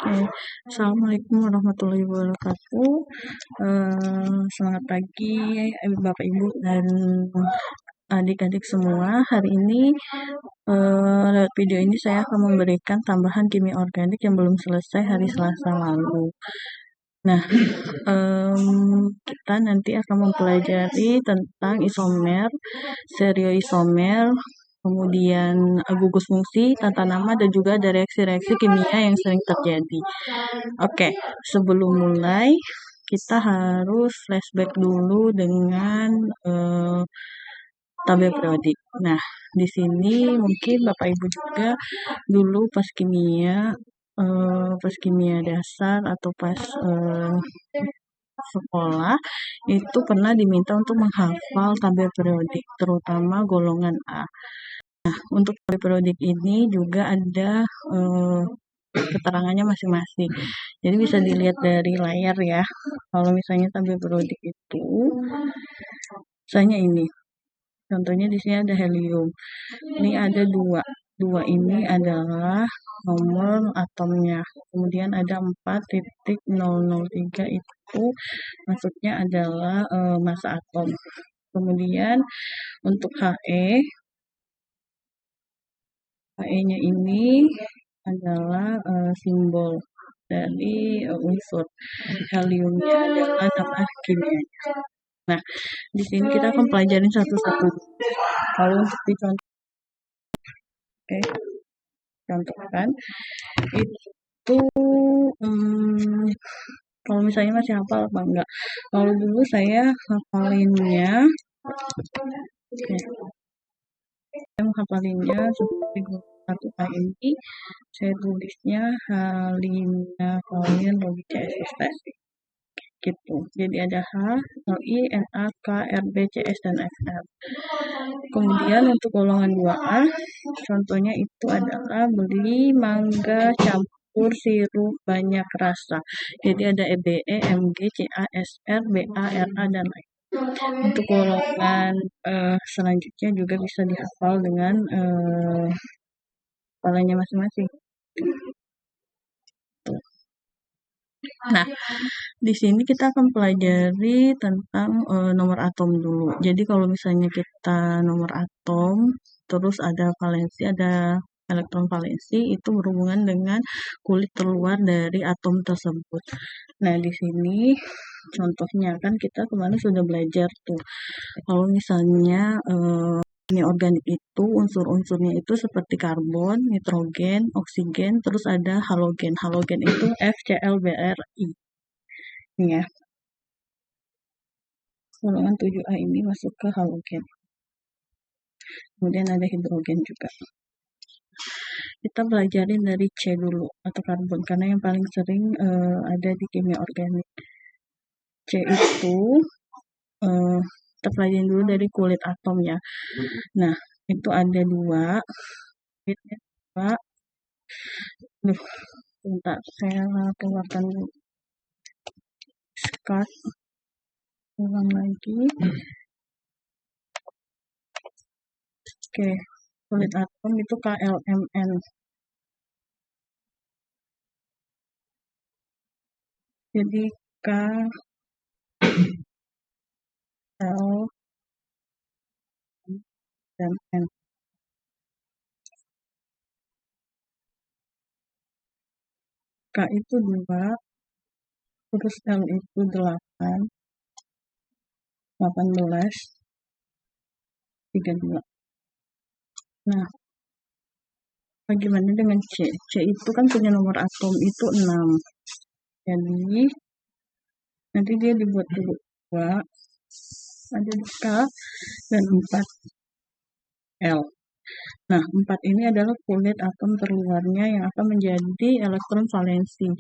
Oke, Assalamualaikum warahmatullahi wabarakatuh. Selamat pagi, Bapak Ibu dan adik-adik semua. Hari ini lewat video ini saya akan memberikan tambahan kimia organik yang belum selesai hari Selasa lalu. Nah, kita nanti akan mempelajari tentang isomer, stereoisomer, kemudian gugus fungsi, tata nama, dan juga ada reaksi-reaksi kimia yang sering terjadi. Oke, sebelum mulai, kita harus flashback dulu dengan tabel periodik. Nah, di sini mungkin Bapak Ibu juga dulu pas kimia dasar atau pas sekolah itu pernah diminta untuk menghafal tabel periodik, terutama golongan A. Nah, untuk tabel periodik ini juga ada keterangannya masing-masing. Jadi bisa dilihat dari layar ya. Kalau misalnya tabel periodik itu, misalnya ini. Contohnya di sini ada helium. Ini ada dua. Dua ini adalah nomor atomnya. Kemudian ada 4.003 itu maksudnya adalah massa atom. Kemudian untuk He-nya ini adalah simbol dari unsur. Heliumnya adalah nama kimianya. Nah, di sini kita akan pelajarin satu-satu. Kalau untuk dicontoh, contohkan itu kalau misalnya masih hafal apa enggak. Kalau dulu saya hafalinnya, saya menghafalinnya seperti satu ini, saya tulisnya Halina Valin Logika Ekstasi. Gitu. Jadi ada H, Li, Na, K, Rb, Cs, dan Fr. Kemudian untuk golongan 2A, contohnya itu adalah beli mangga campur sirup banyak rasa. Jadi ada EBE, Mg, Ca, Sr, Ba, Ra, dan lain. Untuk golongan selanjutnya juga bisa dihafal dengan hafalannya masing-masing. Nah, di sini kita akan pelajari tentang nomor atom dulu. Jadi kalau misalnya kita nomor atom, terus ada valensi, ada elektron valensi, itu berhubungan dengan kulit terluar dari atom tersebut. Nah, di sini contohnya kan kita kemarin sudah belajar tuh. Kalau misalnya kimia organik itu unsur-unsurnya itu seperti karbon, nitrogen, oksigen, terus ada halogen. Halogen itu FClBrI. Ini ya. Golongan 7A ini masuk ke halogen. Kemudian ada hidrogen juga. Kita belajarin dari C dulu atau karbon karena yang paling sering ada di kimia organik. C itu kita pelajarin dulu dari kulit atom ya. Nah, itu ada dua. Bentar, saya keluarkan dulu. Cut. Ulang lagi. Oke, kulit atom itu KLMN. Jadi K L dan N. K itu 2, terus L itu 8, 18, 32. Nah, bagaimana dengan C? C itu kan punya nomor atom itu 6. Jadi, nanti dia dibuat dulu 2, ada K, dan 4 L. Nah, 4 ini adalah kulit atom terluarnya yang akan menjadi elektron valensi.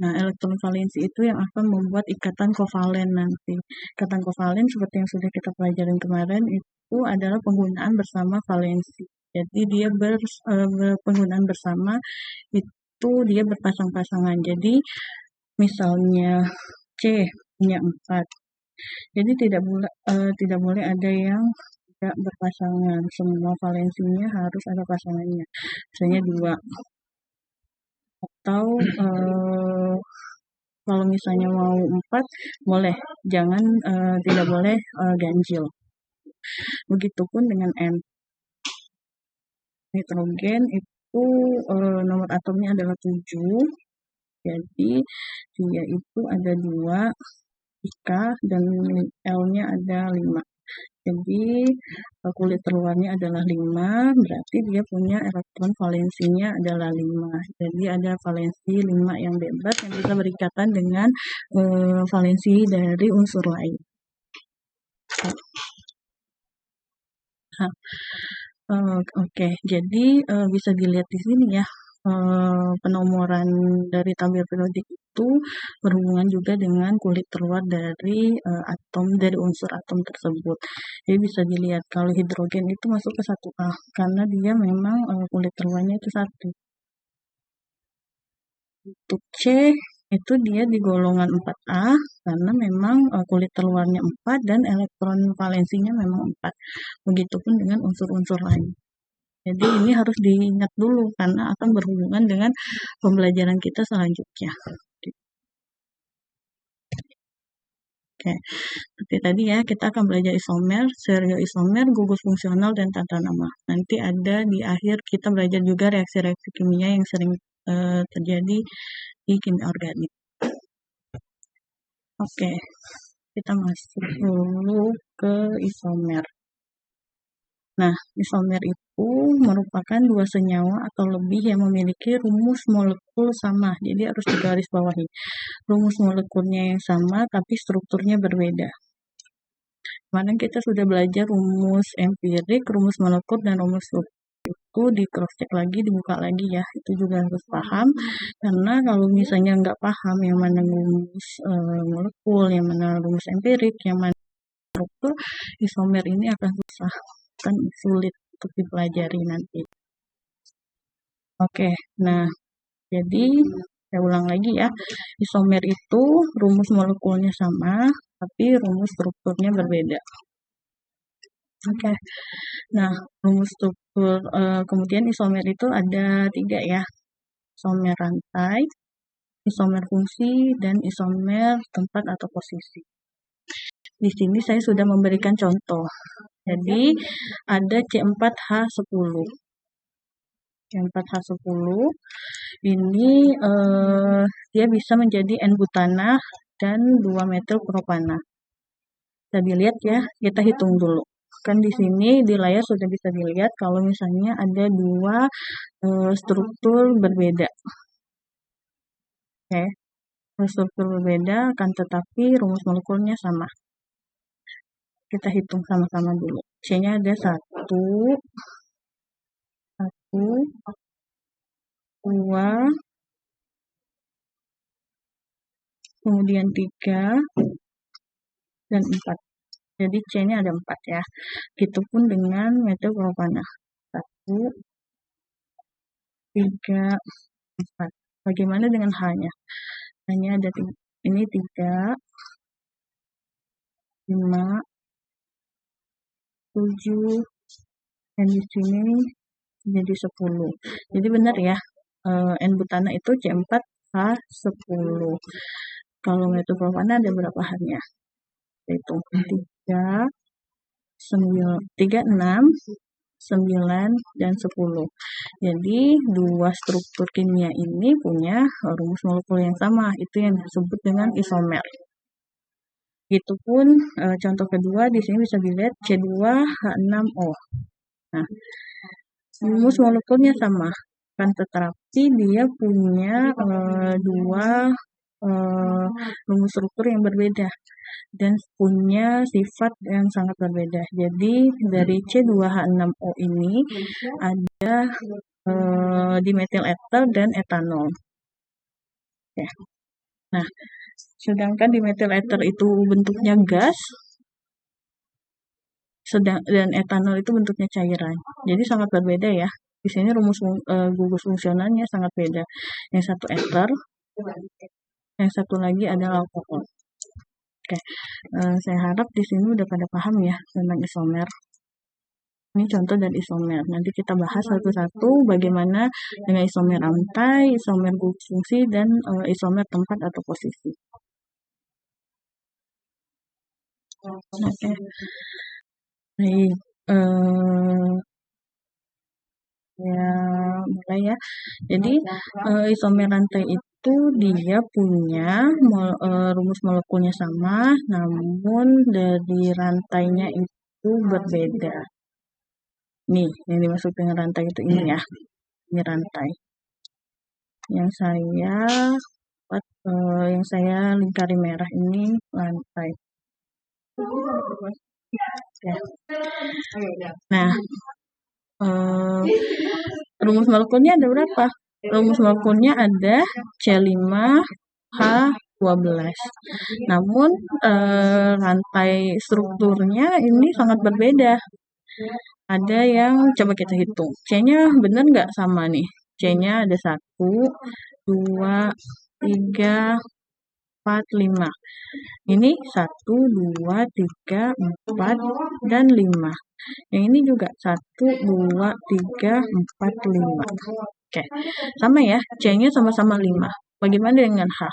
Nah, elektron valensi itu yang akan membuat ikatan kovalen nanti. Ikatan kovalen seperti yang sudah kita pelajarin kemarin itu adalah penggunaan bersama valensi. Jadi dia penggunaan bersama itu dia berpasang-pasangan. Jadi misalnya C punya 4. Jadi tidak boleh ada yang tidak berpasangan. Semua valensinya harus ada pasangannya. Misalnya 2 atau kalau misalnya mau 4 boleh, jangan tidak boleh ganjil. Begitupun dengan N. Nitrogen itu nomor atomnya adalah 7. Jadi dia itu ada 2 IK dan L-nya ada 5. Jadi kulit terluarnya adalah 5, berarti dia punya elektron valensinya adalah 5. Jadi ada valensi 5 yang bebas yang bisa berikatan dengan valensi dari unsur lain. Oke, jadi bisa dilihat di sini ya, penomoran dari tabel periodik itu berhubungan juga dengan kulit terluar dari dari unsur atom tersebut. Jadi bisa dilihat kalau hidrogen itu masuk ke 1A karena dia memang kulit terluarnya itu 1. Untuk C itu dia di golongan 4A karena memang kulit terluarnya 4 dan elektron valensinya memang 4. Begitupun dengan unsur-unsur lain. Jadi ini harus diingat dulu karena akan berhubungan dengan pembelajaran kita selanjutnya. Oke, seperti tadi ya, kita akan belajar isomer, stereoisomer, gugus fungsional, dan tata nama. Nanti ada di akhir kita belajar juga reaksi-reaksi kimia yang sering terjadi di kimia organik. Oke, kita masuk dulu ke isomer. Nah, isomer itu merupakan 2 senyawa atau lebih yang memiliki rumus molekul sama. Jadi harus digarisbawahi. Rumus molekulnya yang sama tapi strukturnya berbeda. Kemarin kita sudah belajar rumus empirik, rumus molekul, dan rumus struktur. Itu di cross check lagi, dibuka lagi ya. Itu juga harus paham. Karena kalau misalnya nggak paham yang mana rumus molekul, yang mana rumus empirik, yang mana struktur, isomer ini akan susah. Kan sulit untuk dipelajari nanti. Oke, nah jadi saya ulang lagi ya, isomer itu rumus molekulnya sama tapi rumus strukturnya berbeda. Oke, nah rumus struktur kemudian isomer itu ada 3 ya, isomer rantai, isomer fungsi, dan isomer tempat atau posisi. Di sini saya sudah memberikan contoh. Jadi ada C4H10. C4H10 ini dia bisa menjadi N-butana dan 2-metil propana. Bisa dilihat ya, kita hitung dulu. Kan di sini di layar sudah bisa dilihat kalau misalnya ada 2 struktur berbeda. Oke, struktur berbeda kan tetapi rumus molekulnya sama. Kita hitung sama-sama dulu. C-nya ada 1, 2, kemudian 3, dan 4. Jadi C-nya ada 4 ya. Begitupun dengan metil propana. 1, 3, 4. Bagaimana dengan H-nya? H-nya ada ini 3, 5, 7, dan di sini jadi 10. Jadi benar ya, N-butana itu C4H10. Kalau metil propana ada berapa H-nya? Yaitu 3, 6, 9, dan 10. Jadi 2 struktur kimia ini punya rumus molekul yang sama. Itu yang disebut dengan isomer. Begitupun contoh kedua di sini bisa dilihat C2H6O. Nah, rumus molekulnya sama kan, tetapi dia punya 2 rumus struktur yang berbeda dan punya sifat yang sangat berbeda. Jadi dari C2H6O ini ada dimetil ether dan etanol. Ya. Nah, sedangkan dimetil ether itu bentuknya gas, dan etanol itu bentuknya cairan. Jadi sangat berbeda ya. Di sini rumus gugus fungsionalnya sangat beda. Yang satu ether, yang satu lagi adalah alkohol. Oke, saya harap di sini udah pada paham ya tentang isomer. Ini contoh dari isomer. Nanti kita bahas satu-satu bagaimana dengan isomer rantai, isomer fungsi, dan isomer tempat atau posisi. Oke. Baik. Ya, mulai ya. Jadi isomer rantai itu dia punya rumus molekulnya sama, namun dari rantainya itu berbeda. Nih, yang dimaksud dengan rantai itu ini ya. Ini rantai. Yang saya lingkari merah ini rantai. Ya. Nah, rumus molekulnya ada berapa? Rumus molekulnya ada C5H12. Namun rantai strukturnya ini sangat berbeda. Ada yang coba kita hitung. C-nya benar nggak sama nih? C-nya ada 1, 2, 3, 4, 5. Ini 1, 2, 3, 4, dan 5. Yang ini juga 1, 2, 3, 4, 5. Oke, sama ya. C-nya sama-sama 5. Bagaimana dengan H?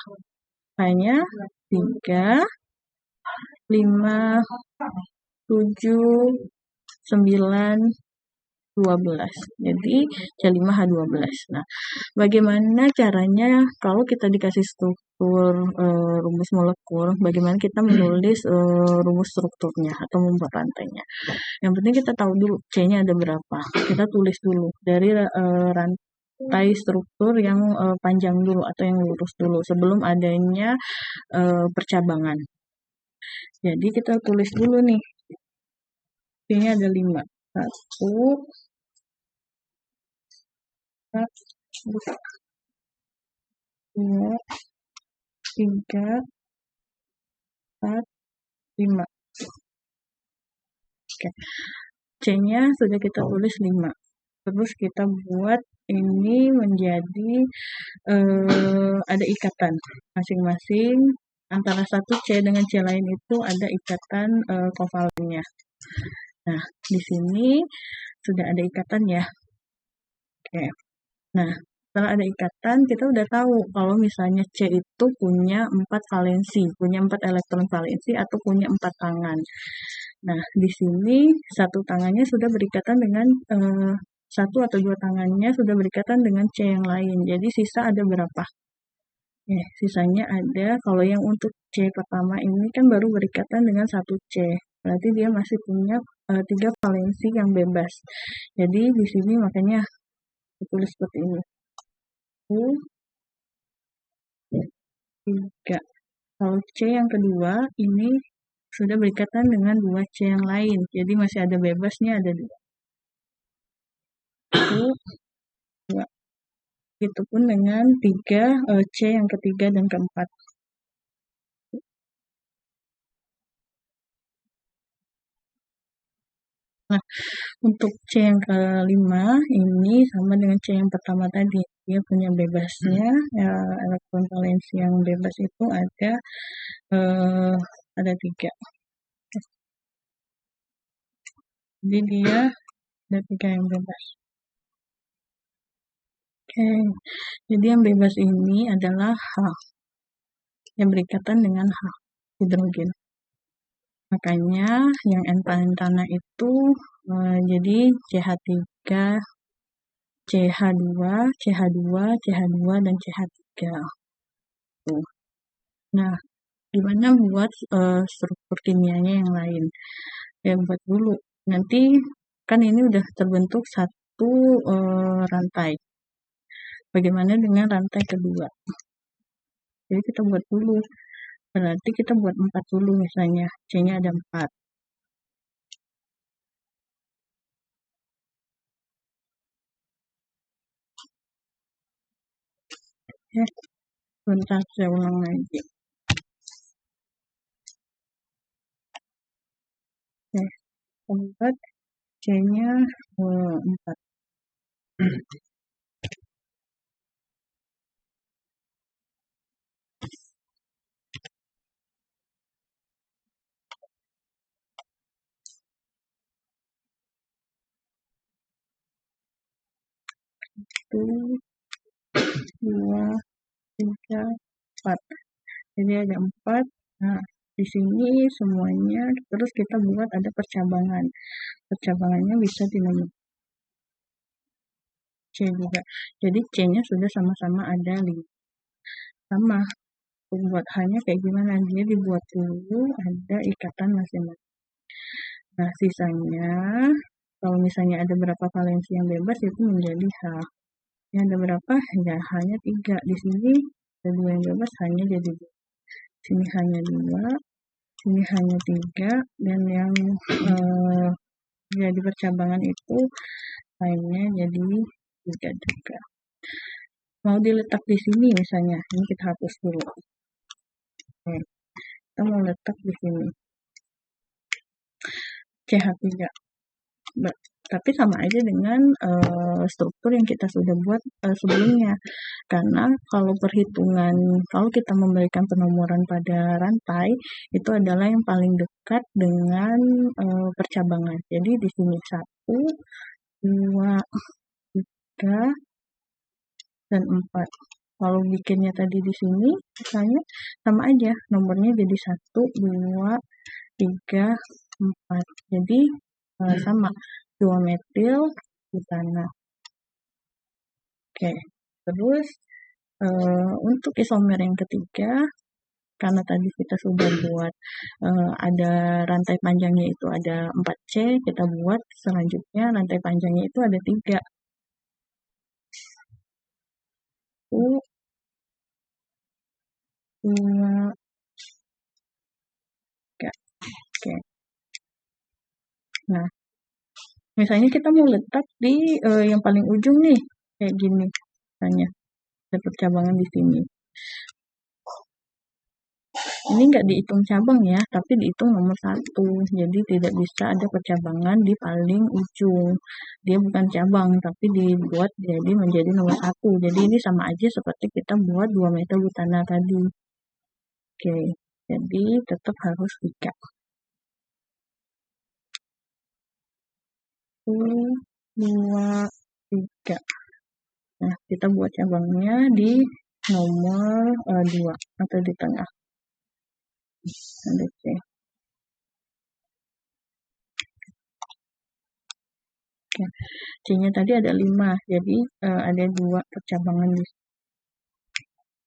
H-nya 3, 5, 7, 9, 12. Jadi C5H12. Nah, bagaimana caranya kalau kita dikasih struktur rumus molekul, bagaimana kita menulis rumus strukturnya atau membuat rantainya. Yang penting kita tahu dulu C-nya ada berapa. Kita tulis dulu dari rantai struktur yang panjang dulu atau yang lurus dulu sebelum adanya percabangan. Jadi kita tulis dulu nih. C-nya ada 5. 1, 2, 3, 4, 5. Oke. C-nya sudah kita tulis 5. Terus kita buat ini menjadi ada ikatan masing-masing antara satu C dengan C lain itu ada ikatan kovalennya. Nah, di sini sudah ada ikatan ya. Oke. Nah, setelah ada ikatan, kita udah tahu kalau misalnya C itu punya 4 valensi, punya 4 elektron valensi atau punya 4 tangan. Nah, di sini satu tangannya sudah berikatan dengan satu atau dua tangannya sudah berikatan dengan C yang lain. Jadi sisa ada berapa? Sisanya ada, kalau yang untuk C pertama ini kan baru berikatan dengan satu C. Berarti dia masih punya 3 valensi yang bebas. Jadi di sini makanya ditulis seperti ini. 3. Kalau C yang kedua ini sudah berikatan dengan 2 C yang lain. Jadi masih ada bebasnya ada 2. 2. Itu pun dengan 3 C yang ketiga dan keempat. Nah, untuk C yang kelima ini sama dengan C yang pertama tadi. Dia punya bebasnya, elektron valensi yang bebas itu ada 3. Jadi dia ada 3 yang bebas. Oke, jadi yang bebas ini adalah H. Yang berikatan dengan H, hidrogen. Makanya yang entana itu jadi CH3, CH2, CH2, CH2, dan CH3. Tuh. Nah, gimana buat struktur kimianya yang lain? Ya, buat dulu. Nanti kan ini udah terbentuk satu rantai. Bagaimana dengan rantai kedua? Jadi kita buat dulu. Berarti kita buat 4 dulu misalnya. C-nya ada 4. Ya, bentar saya ulang lagi. Oke, C-nya 4. 2, 3, 4. Jadi ada 4. Nah, di sini semuanya terus kita buat ada percabangan. Percabangannya bisa di nomor C juga. Jadi C-nya sudah sama-sama ada 5. Sama pembuatannya kayak gimana? Dia dibuat dulu ada ikatan masing-masing. Nah, sisanya kalau misalnya ada berapa valensi yang bebas itu menjadi H. Ini ada berapa? Ya, hanya 3. Di sini ada 2 yang bebas hanya jadi 2. Sini hanya 2, sini hanya 3, dan yang jadi percabangan itu lainnya jadi 3 juga. Mau diletak di sini misalnya, ini kita hapus dulu. Oke, kita mau letak di sini CH3. Tapi sama aja dengan struktur yang kita sudah buat sebelumnya. Karena kalau kita memberikan penomoran pada rantai, itu adalah yang paling dekat dengan percabangan. Jadi di sini 1, 2, 3, dan 4. Kalau bikinnya tadi di sini, misalnya sama aja, nomornya jadi 1, 2, 3, 4. Jadi sama 2 metil butana. Oke, terus untuk isomer yang ketiga, karena tadi kita sudah buat ada rantai panjangnya itu ada 4C, kita buat selanjutnya rantai panjangnya itu ada 3. 1, 2, 3. Oke. Nah, misalnya kita mau letak di yang paling ujung nih, kayak gini. Misalnya, ada percabangan di sini. Ini nggak dihitung cabang ya, tapi dihitung nomor 1. Jadi tidak bisa ada percabangan di paling ujung. Dia bukan cabang, tapi dibuat jadi menjadi nomor 1. Jadi ini sama aja seperti kita buat 2 metil butana tadi. Oke, jadi tetap harus 3. 1, 2, 3. Nah, kita buat cabangnya di nomor 2 atau di tengah. Ada C. Oke. C-nya tadi ada 5, jadi ada 2 percabangan di sini.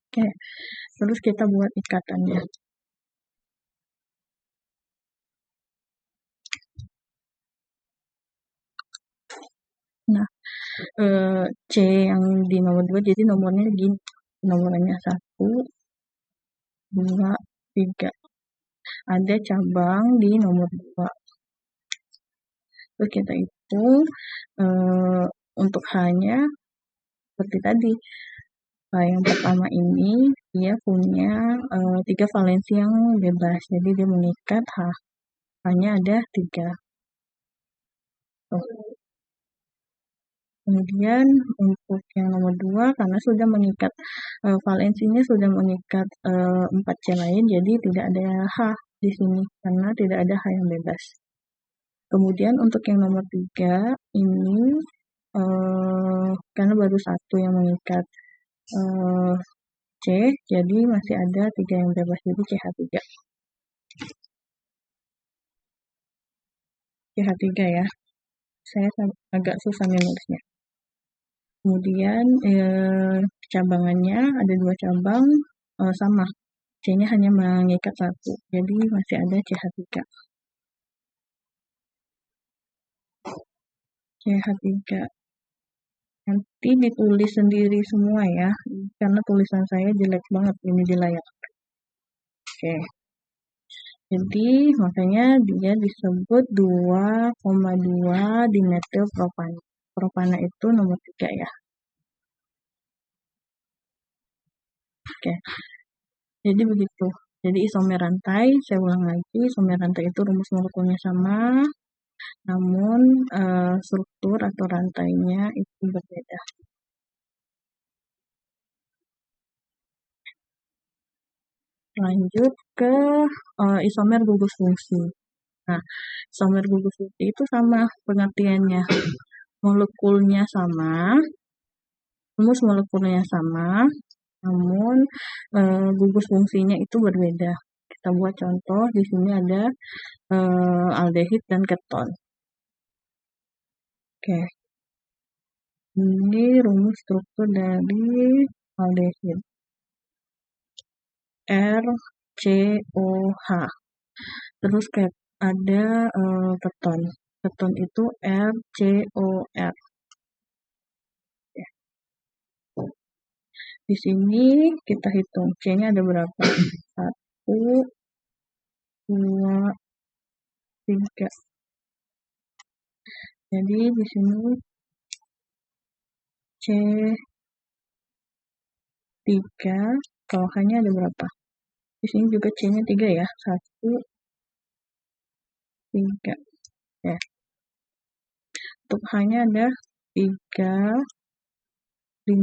Oke, terus kita buat ikatannya. Nah, C yang di nomor 2, jadi nomornya gini. Nomornya 1, 2, 3. Ada cabang di nomor 2. Terus kita hitung untuk H-nya seperti tadi. Yang pertama ini dia punya 3 valensi yang bebas, jadi dia mengikat H-nya ada 3. Kemudian untuk yang nomor 2, karena sudah mengikat valensinya sudah mengikat 4C lain, jadi tidak ada H di sini karena tidak ada H yang bebas. Kemudian untuk yang nomor 3 ini karena baru 1 yang mengikat C, jadi masih ada 3 yang bebas, jadi CH3. CH3 ya. Saya agak susah menulisnya. Kemudian cabangannya ada 2 cabang sama. C-nya hanya mengikat 1. Jadi masih ada CH3. CH3. Nanti ditulis sendiri semua ya. Karena tulisan saya jelek banget ini di layar. Oke. Jadi makanya dia disebut 2,2 dimetil propana. Propana itu nomor 3 ya. Oke. Jadi begitu. Jadi isomer rantai, saya ulang lagi, isomer rantai itu rumus molekulnya sama, namun struktur atau rantainya itu berbeda. Lanjut ke isomer gugus fungsi. Nah, isomer gugus fungsi itu sama pengertiannya. Molekulnya sama, rumus molekulnya sama, namun gugus fungsinya itu berbeda. Kita buat contoh, di sini ada aldehid dan keton. Oke. Ini rumus struktur dari aldehid. RCOH. Terus ada keton. Keton itu RCOR. Di sini kita hitung C-nya ada berapa? 1, 2, 3. Jadi di sini C3, KOH-nya ada berapa? Di sini juga C-nya 3 ya. 1, 3. Ya. Untuk H-nya ada 3, 5,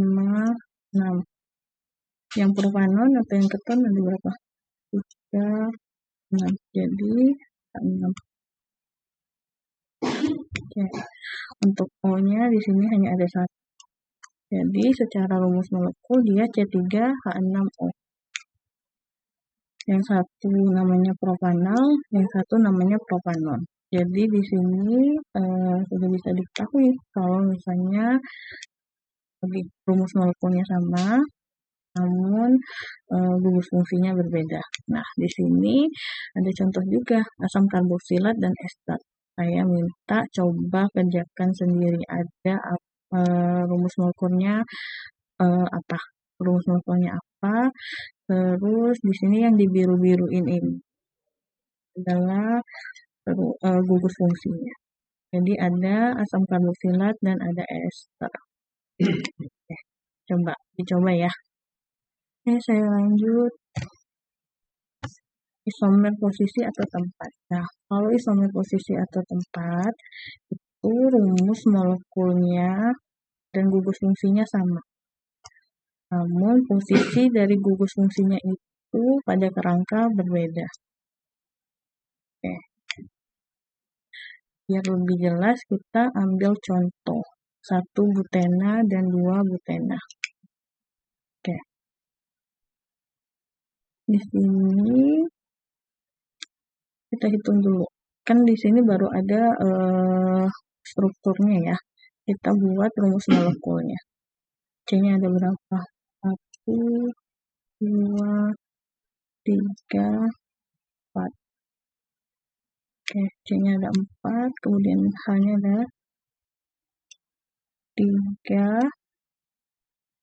6. Yang propanon atau yang keton ada berapa? 3, 6. Jadi 6. Oke. Untuk O-nya di sini hanya ada 1. Jadi secara rumus molekul dia C3H6O. Yang satu namanya propanal, yang satu namanya propanon. Jadi di sini sudah bisa diketahui kalau misalnya rumus molekulnya sama, namun gugus fungsinya berbeda. Nah, di sini ada contoh juga asam karboksilat dan ester. Saya minta coba kerjakan sendiri. Ada rumus molekulnya apa? Rumus molekulnya apa? Terus di sini yang dibiru-biruin ini adalah gugus fungsinya. Jadi ada asam karboksilat dan ada ester. Oke, dicoba ya. Oke, saya lanjut. Isomer posisi atau tempat. Nah, kalau isomer posisi atau tempat, itu rumus molekulnya dan gugus fungsinya sama. Namun, posisi dari gugus fungsinya itu pada kerangka berbeda. Oke. Biar lebih jelas, kita ambil contoh. 1 butena dan 2 butena. Oke. Di sini kita hitung dulu. Kan di sini baru ada strukturnya ya. Kita buat rumus molekulnya. C-nya ada berapa? 1, 2, 3, 4. Oke, C-nya ada 4, kemudian H-nya ada 3,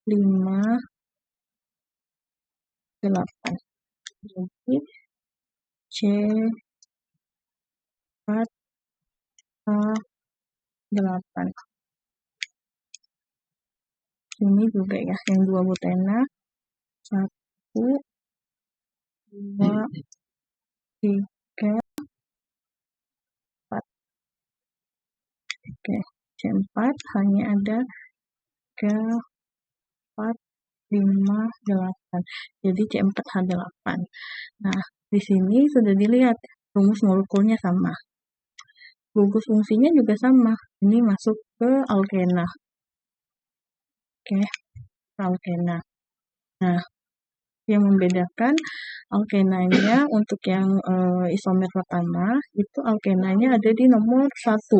5, 8. Jadi C4, H8. Ini juga ya, yang 2 butena, 1, 2, 3, 4. Oke, C4 hanya ada 3, 4, 5, 8. Jadi C4H8. Nah, di sini sudah dilihat rumus molekulnya sama. Gugus fungsinya juga sama. Ini masuk ke alkena. Oke, alkena. Nah, yang membedakan alkenanya untuk yang isomer pertama, itu alkenanya ada di nomor 1.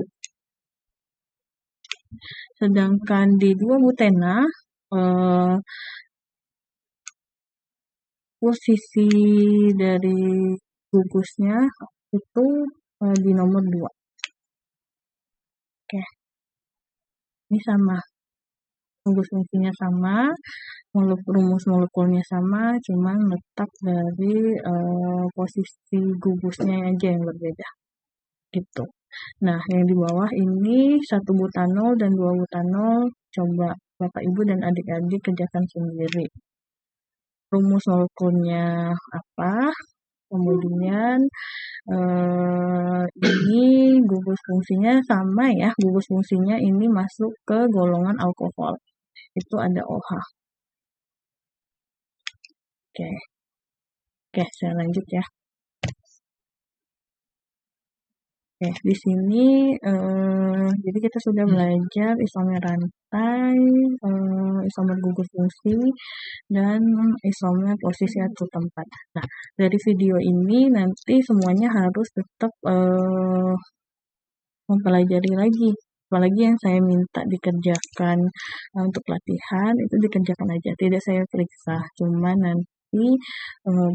Sedangkan di 2 butena, posisi dari gugusnya itu di nomor 2. Oke. Ini sama. Gugus fungsinya sama, rumus molekulnya sama, cuman letak dari posisi gugusnya aja yang berbeda. Gitu. Nah, yang di bawah ini 1 butanol dan 2 butanol, coba Bapak Ibu dan adik-adik kerjakan sendiri. Rumus molekulnya apa? Kemudian ini gugus fungsinya sama ya. Gugus fungsinya ini masuk ke golongan alkohol. Itu ada OH. Oke, saya lanjut ya. Oke, di sini jadi kita sudah belajar isomer rantai, isomer gugus fungsi, dan isomer posisi atau tempat. Nah, dari video ini nanti semuanya harus tetap mempelajari lagi. Apalagi yang saya minta dikerjakan untuk latihan itu dikerjakan aja, tidak saya periksa. Cuma nanti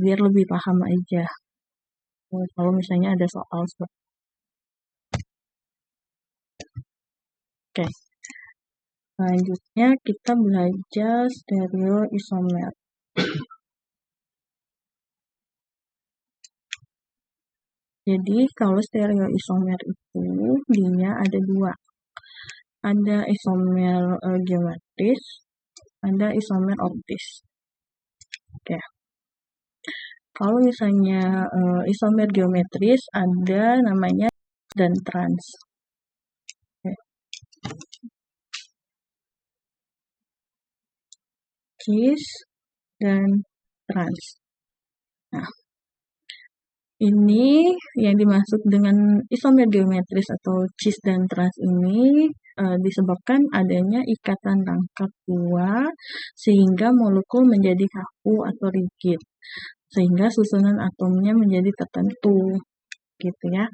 biar lebih paham aja. Kalau misalnya ada soal seperti Oke, selanjutnya kita belajar stereoisomer. Jadi kalau stereoisomer itu dia ada dua. Ada isomer geometris, ada isomer optis. Oke. Kalau misalnya isomer geometris ada namanya dan trans. Oke. Cis dan trans. Nah, ini yang dimaksud dengan isomer geometris atau cis dan trans ini disebabkan adanya ikatan rangkap dua sehingga molekul menjadi kaku atau rigid, sehingga susunan atomnya menjadi tertentu, gitu ya.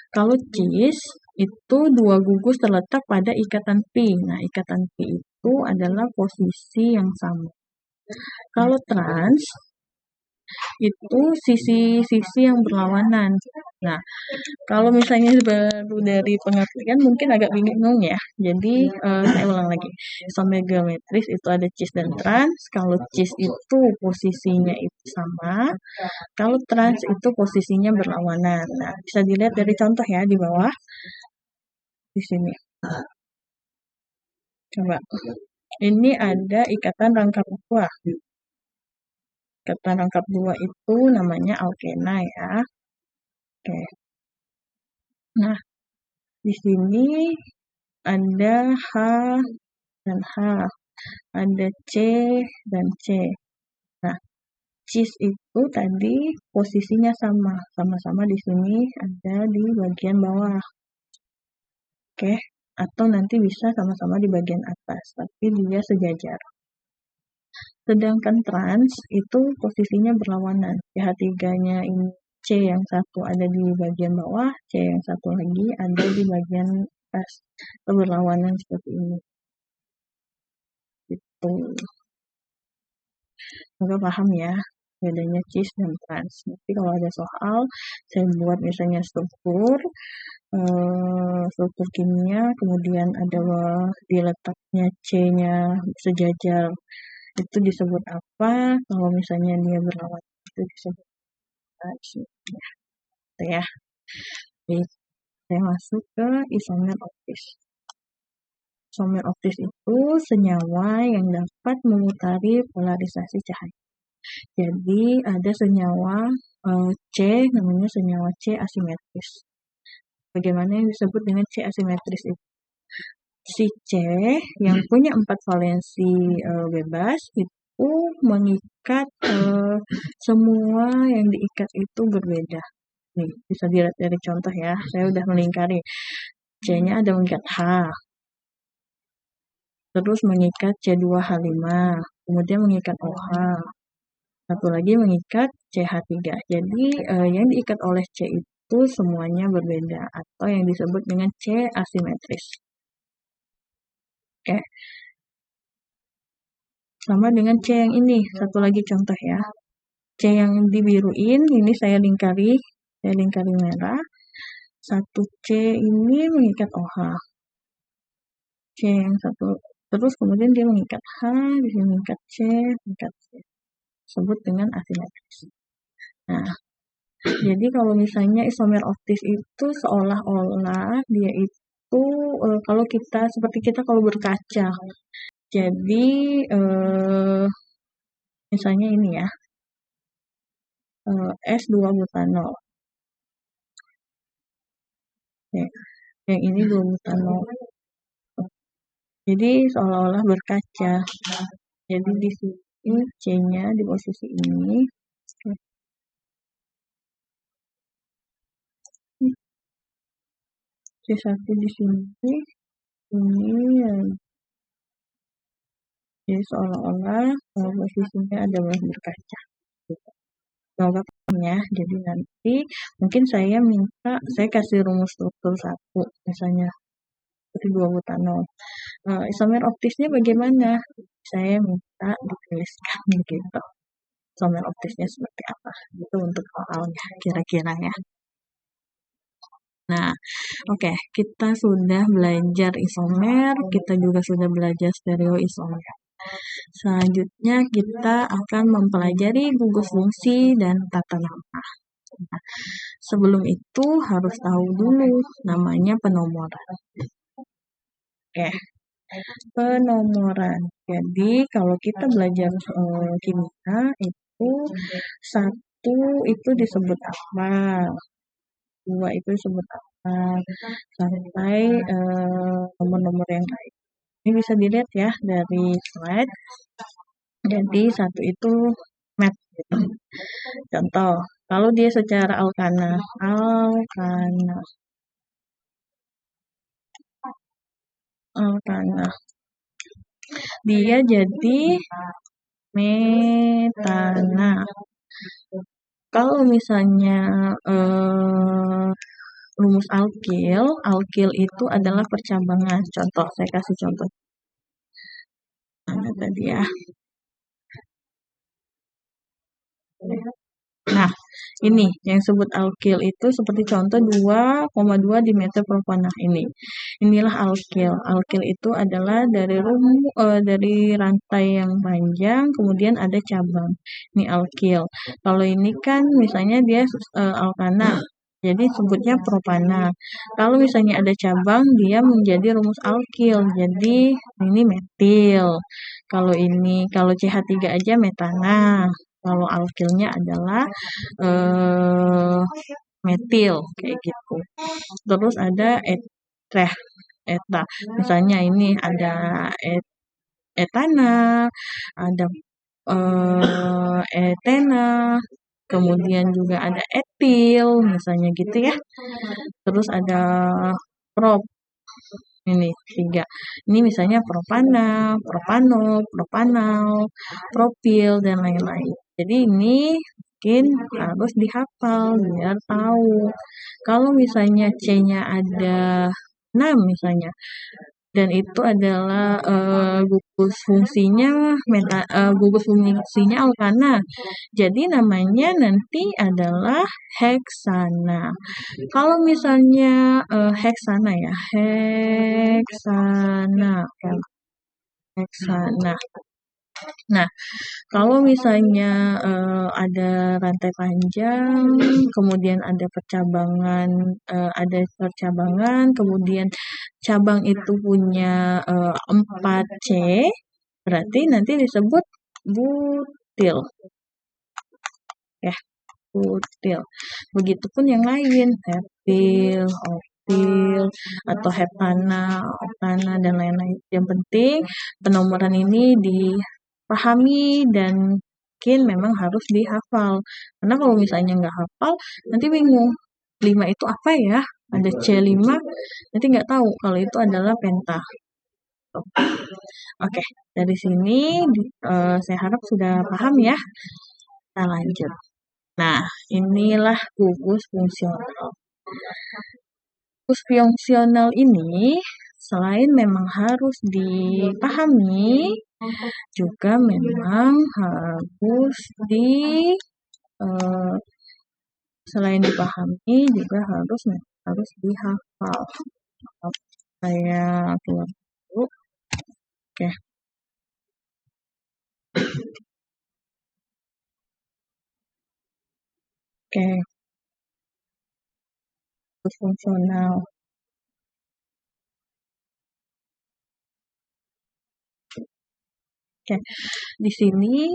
Kalau cis itu dua gugus terletak pada ikatan pi. Nah, ikatan pi itu adalah posisi yang sama. Kalau trans itu sisi-sisi yang berlawanan. Nah, kalau misalnya baru dari pengertian mungkin agak bingung ya. Jadi saya ulang lagi. Isomer geometris itu ada cis dan trans. Kalau cis itu posisinya itu sama. Kalau trans itu posisinya berlawanan. Nah, bisa dilihat dari contoh ya di bawah. Di sini. Coba. Ini ada ikatan rangkap dua. Ikatan rangkap dua itu namanya alkena ya. Oke. Nah, di sini ada H dan H, ada C dan C. Nah, cis itu tadi posisinya sama-sama di sini ada di bagian bawah. Oke, atau nanti bisa sama-sama di bagian atas, tapi dia sejajar. Sedangkan trans itu posisinya berlawanan. pH3-nya ini C yang satu ada di bagian bawah, C yang satu lagi ada di bagian atas. Berlawanan seperti ini. Gitu. Semoga paham ya bedanya cis dan trans. Nanti kalau ada soal, saya buat misalnya struktur kimia, kemudian ada diletaknya C-nya sejajar. Itu disebut apa? Kalau misalnya dia berlawanan itu disebut trans. Ya. Jadi, saya masuk ke isomer optis. Isomer optis itu senyawa yang dapat memutari polarisasi cahaya. Jadi ada senyawa C, namanya senyawa C asimetris. Bagaimana yang disebut dengan C asimetris itu? Si C yang punya 4 valensi bebas itu mengikat semua yang diikat itu berbeda. Nih, bisa dilihat dari contoh ya. Saya udah melingkari. C-nya ada mengikat H. Terus mengikat C2H5. Kemudian mengikat OH. Satu lagi mengikat CH3. Jadi yang diikat oleh C itu semuanya berbeda atau yang disebut dengan C asimetris. Oke. Sama dengan C yang ini. Satu lagi contoh ya. C yang dibiruin ini saya lingkari merah. Satu C ini mengikat OH. C yang satu terus kemudian dia mengikat H, di sini mengikat C, mengikat C. Disebut dengan asimetris. Nah, jadi kalau misalnya isomer optis itu seolah-olah dia itu kalau kita seperti kita kalau berkaca. Jadi misalnya ini ya. S2 butanol. Ya, yang ini 2 butanol. Jadi seolah-olah berkaca. Jadi di sini C-nya di posisi ini. C1 di sini ini jadi seolah-olah posisinya ada berkaca gitu. Semoga paham ya. Jadi nanti mungkin saya kasih rumus struktur 1 misalnya seperti 2 butanol. Isomer optisnya bagaimana? Saya minta dituliskan gitu. Isomer optisnya seperti apa? Itu untuk soalnya kira-kira ya. Nah, oke, kita sudah belajar isomer, kita juga sudah belajar stereoisomer. Selanjutnya kita akan mempelajari gugus fungsi dan tata nama. Nah, sebelum itu harus tahu dulu namanya penomoran. Oke, penomoran. Jadi kalau kita belajar kimia itu 1 itu disebut apa, 2 itu disebut apa, sampai nomor-nomor yang lain. Ini bisa dilihat ya dari slide. Jadi 1 itu met gitu. Contoh, kalau dia secara alkana, dia jadi metana. Kalau misalnya rumus alkil itu adalah percabangan. Contoh, saya kasih contoh. Nah, tadi ya. Nah, ini yang disebut alkil itu seperti contoh 2,2 dimeter propanah ini. Inilah alkil. Alkil itu adalah dari rantai yang panjang, kemudian ada cabang. Ini alkil. Kalau ini kan misalnya dia alkana, jadi sebutnya propana. Kalau misalnya ada cabang, dia menjadi rumus alkil. Jadi ini metil. Kalau CH3 aja metana. Kalau alkilnya adalah metil kayak gitu. Terus ada eta. Misalnya ini ada etana, ada etena, kemudian juga ada etil, misalnya gitu ya. Terus ada prop. Ini 3. Ini misalnya propana, propanol, propanal, propil, dan lain-lain. Jadi ini mungkin harus dihafal biar tahu. Kalau misalnya C-nya ada 6 misalnya, dan itu adalah gugus fungsinya alkana. Jadi namanya nanti adalah heksana. Kalau misalnya heksana. Nah, kalau misalnya ada rantai panjang, kemudian ada percabangan, kemudian cabang itu punya 4C, berarti nanti disebut butil. Ya, butil. Begitupun yang lain, heptil, optil, atau heptana, optana, dan lain-lain. Yang penting penomoran ini dipahami dan mungkin memang harus dihafal. Karena kalau misalnya nggak hafal, nanti bingung. 5 itu apa ya? Ada C5, nanti nggak tahu kalau itu adalah penta. Oke, dari sini saya harap sudah paham ya. Kita lanjut. Nah, inilah gugus fungsional. Gugus fungsional ini selain memang harus dipahami, juga memang selain dipahami juga harus dihafal. Saya keluar dulu. Oke. Gugus fungsional. Oke. Di sini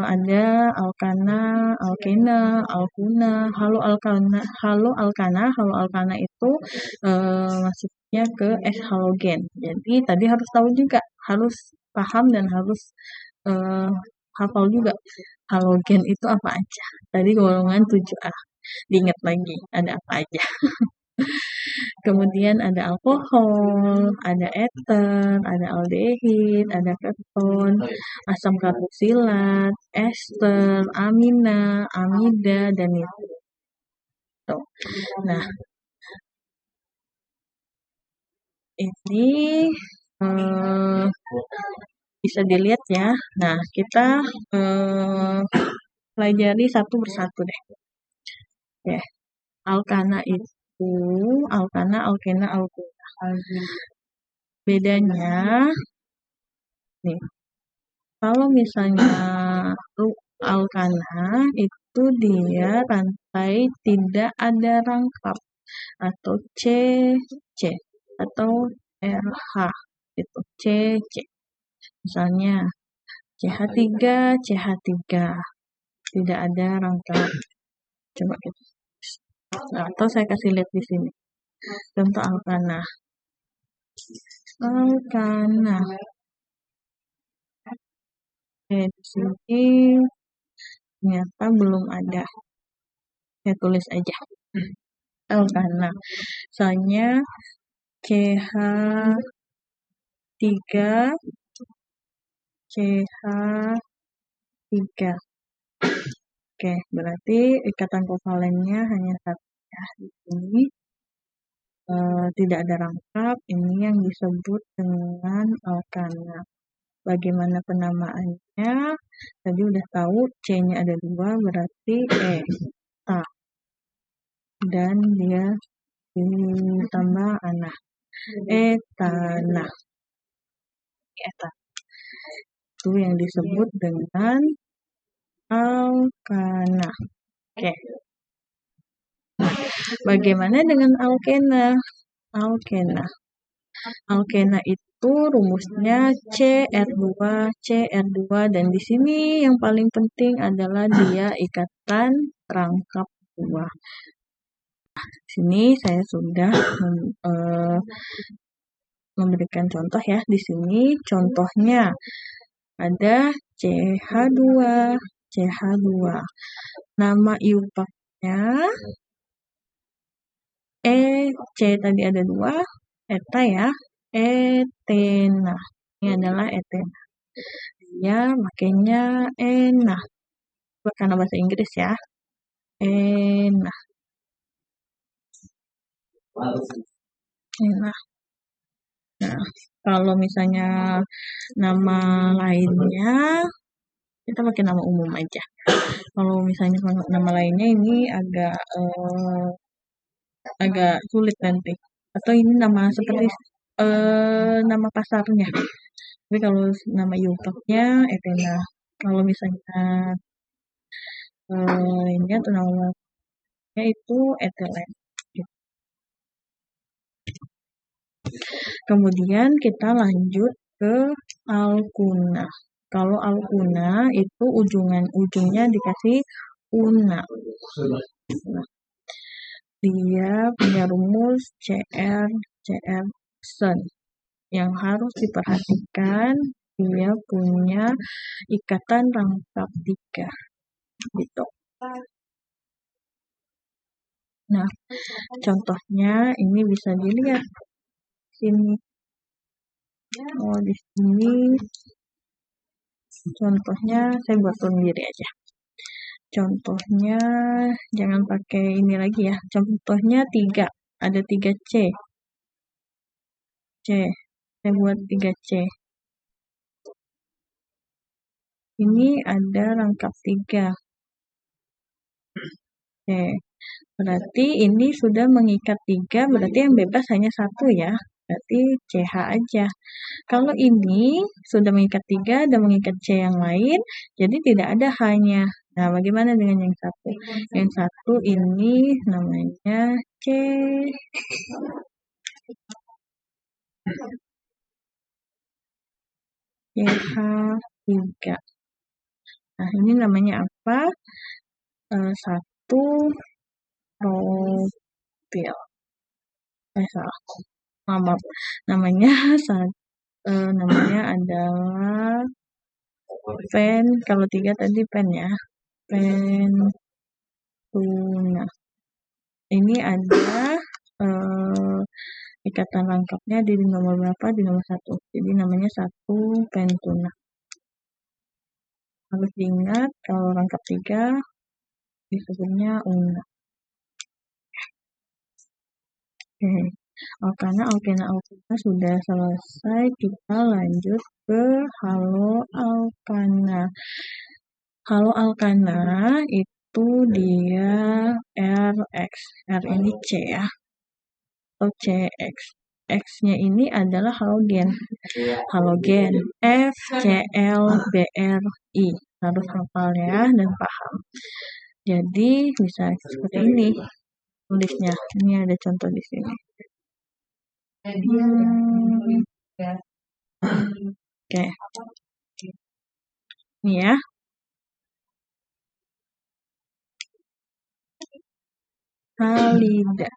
ada alkana, alkena, alkuna, halo alkana itu masuknya ke es halogen. Jadi tadi harus tahu juga, harus paham dan harus hafal juga halogen itu apa aja. Tadi golongan 7A. Diingat lagi ada apa aja. Kemudian ada alkohol, ada eter, ada aldehid, ada keton, asam karboksilat, ester, amina, amida, dan itu. Nah, ini bisa dilihat ya. Nah, kita pelajari satu persatu deh. Ya, alkana itu, alkana, alkena, alkena. Bedanya, nih, kalau misalnya alkana itu dia rantai tidak ada rangkap atau C atau RH itu C. Misalnya CH3 tidak ada rangkap. Coba kita. Nah, atau saya kasih lihat di sini. Contoh alkana. Alkana. Di sini ternyata belum ada. Saya tulis aja. Alkana. Misalnya CH3 CH3. Oke, berarti ikatan kovalennya hanya satu ya. Di sini tidak ada rangkap, ini yang disebut dengan alkana. Bagaimana penamaannya? Tadi udah tahu C-nya ada 2, berarti eta. Dan dia ditambah ana. Etana. Eta. Itu yang disebut dengan alkana. Oke. Bagaimana dengan alkena? Alkena itu rumusnya CR2 dan di sini yang paling penting adalah dia ikatan rangkap 2. Di sini saya sudah memberikan contoh ya. Di sini contohnya ada CH2. Nama iupaknya C tadi ada 2, eta ya, etena. Ini adalah etena. Dia makanya ena. Karena bahasa Inggris ya. Ena. Nah, kalau misalnya nama lainnya, kita pakai nama umum aja. Kalau misalnya nama lainnya ini agak sulit nanti. Atau ini nama seperti nama pasarnya. Tapi kalau nama iupaknya etena. Kalau misalnya ini atau namanya itu ethylene. Kemudian kita lanjut ke alkuna. Kalau alkuna itu ujungnya dikasih una. Nah, dia punya rumus CR sen. Yang harus diperhatikan dia punya ikatan rangkap 3. Gitu. Nah, contohnya ini bisa dilihat sini. Oh, di sini contohnya saya buat sendiri aja. Contohnya jangan pakai ini lagi ya. Contohnya 3. Ada 3 C. Saya buat 3 C. Ini ada rangkap 3. Oke. Berarti ini sudah mengikat 3, berarti yang bebas hanya 1 ya. Berarti CH aja. Kalau ini sudah mengikat 3 dan mengikat C yang lain, jadi tidak ada H-nya. Nah, bagaimana dengan yang 1? Yang 1 ini namanya C. CH3. Nah, ini namanya apa? 1 propil. Salah. Maaf. Namanya adalah pen. Kalau 3 tadi pen ya. Pentuna. Ini ada eh, ikatan rangkapnya di nomor berapa? Di nomor 1. Jadi namanya 1 pentuna. Harus diingat kalau rangkap 3 disebutnya una. Oke. Alkana sudah selesai. Kita lanjut ke halo alkana. Halo alkana itu dia RX. R ini C ya. Atau CX. X-nya ini adalah halogen. Halogen FClBrI. Harus hafal ya dan paham. Jadi bisa seperti ini tulisnya. Ini ada contoh di sini. Oke. Ini ya. Halida.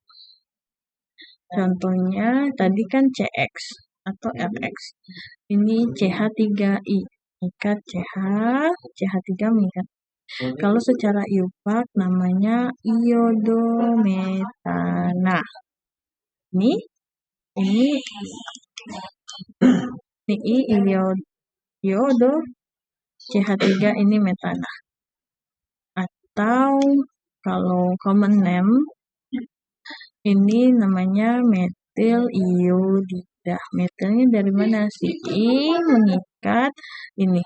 Contohnya tadi kan CX atau RX. Ini CH3I. Mengikat CH3 mengikat. Kalau secara IUPAC namanya iodometana. Ini iodo CH3 ini metana. Atau kalau common name ini namanya metil iodida. Metilnya dari mana? Si I mengikat ini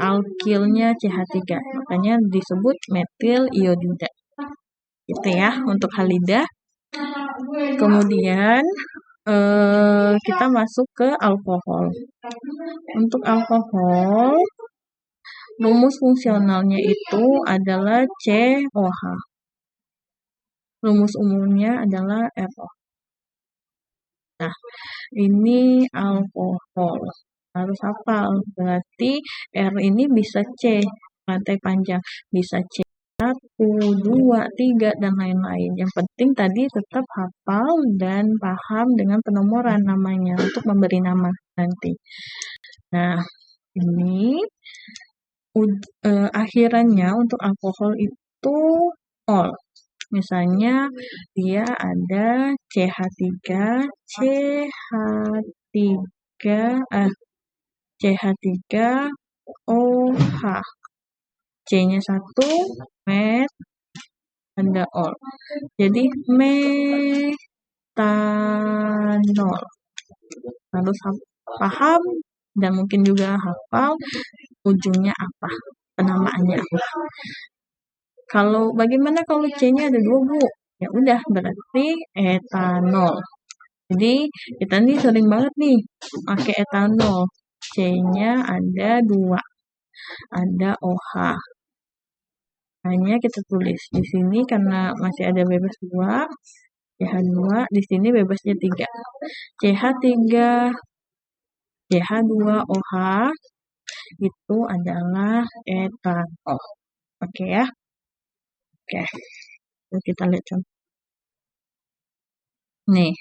alkilnya CH3. Makanya disebut metil iodida. Gitu ya untuk halida. Kemudian kita masuk ke alkohol. Untuk alkohol, rumus fungsionalnya itu adalah COH. Rumus umumnya adalah RO. Nah, ini alkohol. Harus hafal. Berarti R ini bisa C, rantai panjang. Bisa C 1, 2, 3, dan lain-lain. Yang penting tadi tetap hafal dan paham dengan penomoran namanya untuk memberi nama nanti. Nah, ini akhirannya untuk alkohol itu ol. Misalnya dia ada CH3, CH3OH. C-nya 1, met, ada ol. Jadi metanol. Harus paham dan mungkin juga hafal ujungnya apa, penamaannya apa. Kalau bagaimana kalau C-nya ada 2, Bu? Ya udah, berarti etanol. Jadi kita nih sering banget nih pakai etanol. C-nya ada 2. Ada OH. Hanya kita tulis di sini karena masih ada bebas 2. CH2, di sini bebasnya 3. CH3, CH2OH itu adalah etanol. Oke ya. Oke. Lalu kita lihat contoh. Nih.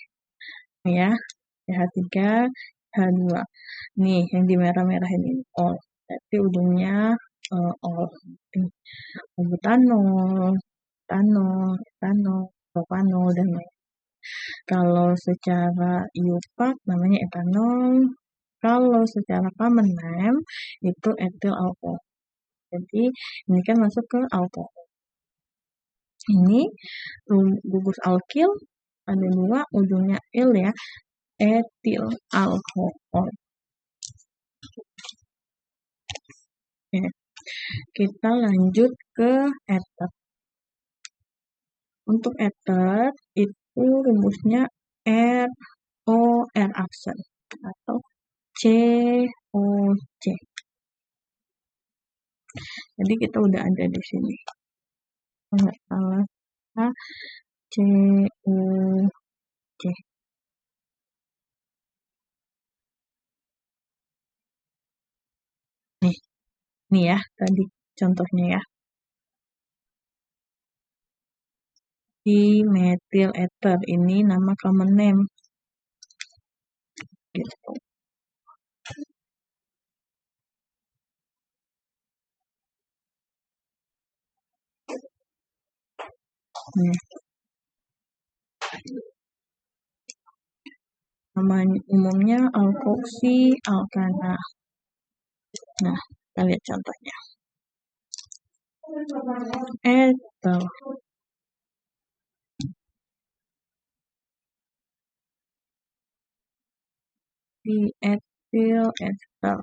Ya. CH3, CH2. Nih, yang di merah-merah ini ol. Berarti ujungnya ol. Butanol, etanol, propanol, dan lain. Kalau secara IUPAC namanya etanol. Kalau secara common name itu etil alkohol. Jadi ini kan masuk ke alkohol. Ini gugus alkil ada 2, ujungnya il ya, etil alkohol. Oke. Kita lanjut ke eter. Untuk eter itu rumusnya R aksen atau COC. Jadi kita udah ada di sini. Enggak salah. COC. Nih ya, tadi contohnya ya. Di metil ether ini nama common name. Gitu. Nama umumnya alkoksi alkana. Nah, kita lihat contohnya. Etel. Dietil ester.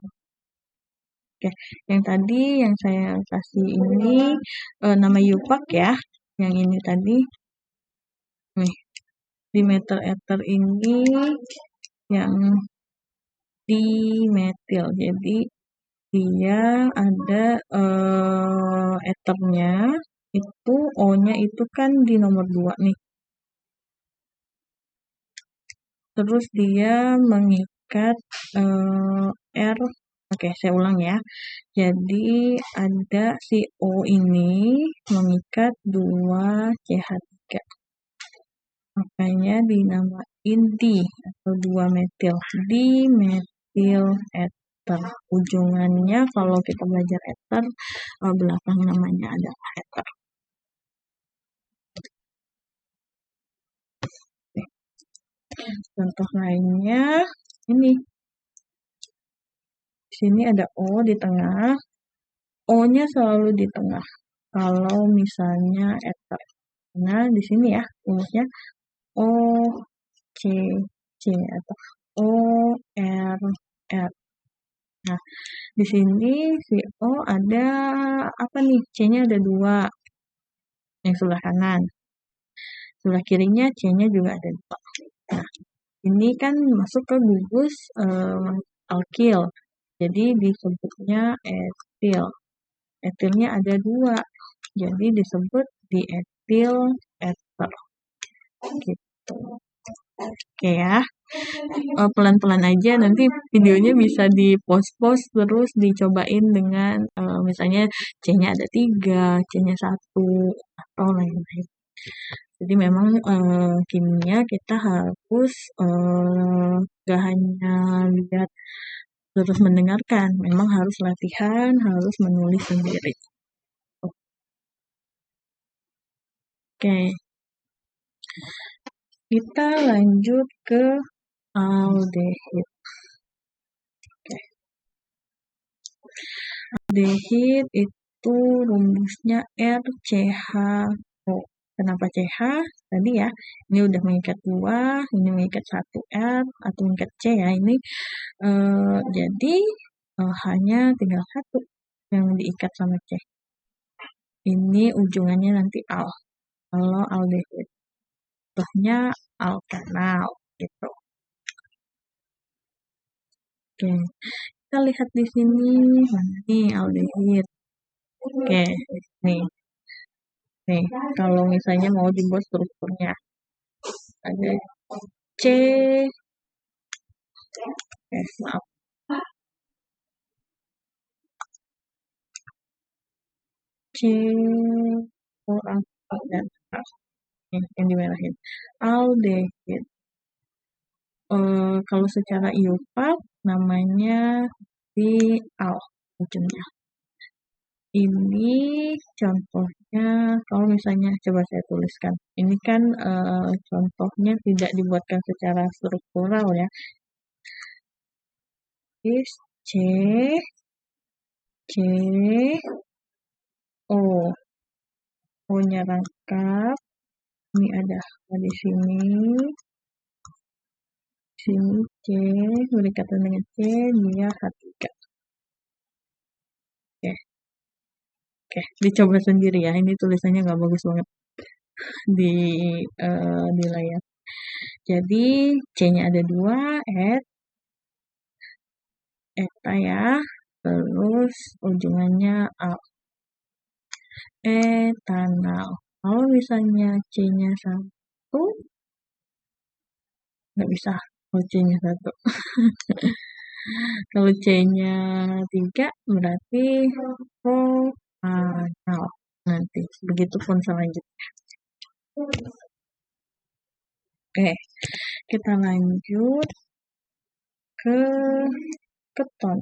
Oke, yang tadi yang saya kasih ini nama Yupak ya. Yang ini tadi nih di metil ether ini yang dimetil. Jadi dia ada ethernya itu O-nya itu kan di nomor 2 nih. Terus dia mengikat R. Oke, saya ulang ya. Jadi ada si O ini mengikat 2 CH3. Makanya dinamain di atau 2 metil. Di metil ether. Ujungannya kalau kita belajar ether, belakang namanya adalah ether. Contoh lainnya ini. Di sini ada O di tengah. O-nya selalu di tengah. Kalau misalnya ether. Nah, di sini ya rumusnya O C C atau O R R. Nah, di sini si O ada apa nih? C-nya ada 2. Yang sebelah kanan. Sebelah kirinya C-nya juga ada 2. Nah, ini kan masuk ke gugus alkil. Jadi disebutnya etil. Etilnya ada 2. Jadi disebut dietil ether. Gitu. Oke ya. Pelan-pelan aja, nanti videonya bisa di-post terus dicobain dengan misalnya C-nya ada 3, C-nya 1, atau lain-lain. Jadi memang kimia kita harus gak hanya lihat terus mendengarkan, memang harus latihan, harus menulis sendiri. Oke, kita lanjut ke aldehid. Aldehid itu rumusnya RCHO. Kenapa CH? Tadi ya, ini udah mengikat 2, ini mengikat 1 R, atau mengikat C ya, ini jadi hanya tinggal 1 yang diikat sama C. Ini ujungannya nanti al. Kalau aldehid. Contohnya alkanal gitu. Oke, kita lihat di sini mana nih aldehid. Oke, nih. Nih, kalau misalnya mau dibuat strukturnya ada C, maaf, C orang dan yang dimerahin. Aldehid. Kalau secara IUPAC namanya dial ujungnya. Ini contohnya kalau misalnya coba saya tuliskan. Ini kan contohnya tidak dibuatkan secara struktural ya. Is C O. O-nya rangkap. Ini ada di sini. Sini C berdekatan dengan C, dia H3. Oke, dicoba sendiri ya. Ini tulisannya nggak bagus banget di layar. Jadi C-nya ada 2, eta ya. Terus ujungannya A. Etanal. Kalau misalnya C-nya 1, nggak bisa. Kalau C-nya 1. Kalau C-nya 3, berarti propanal. Nanti, begitupun selanjutnya. Oke, kita lanjut ke keton.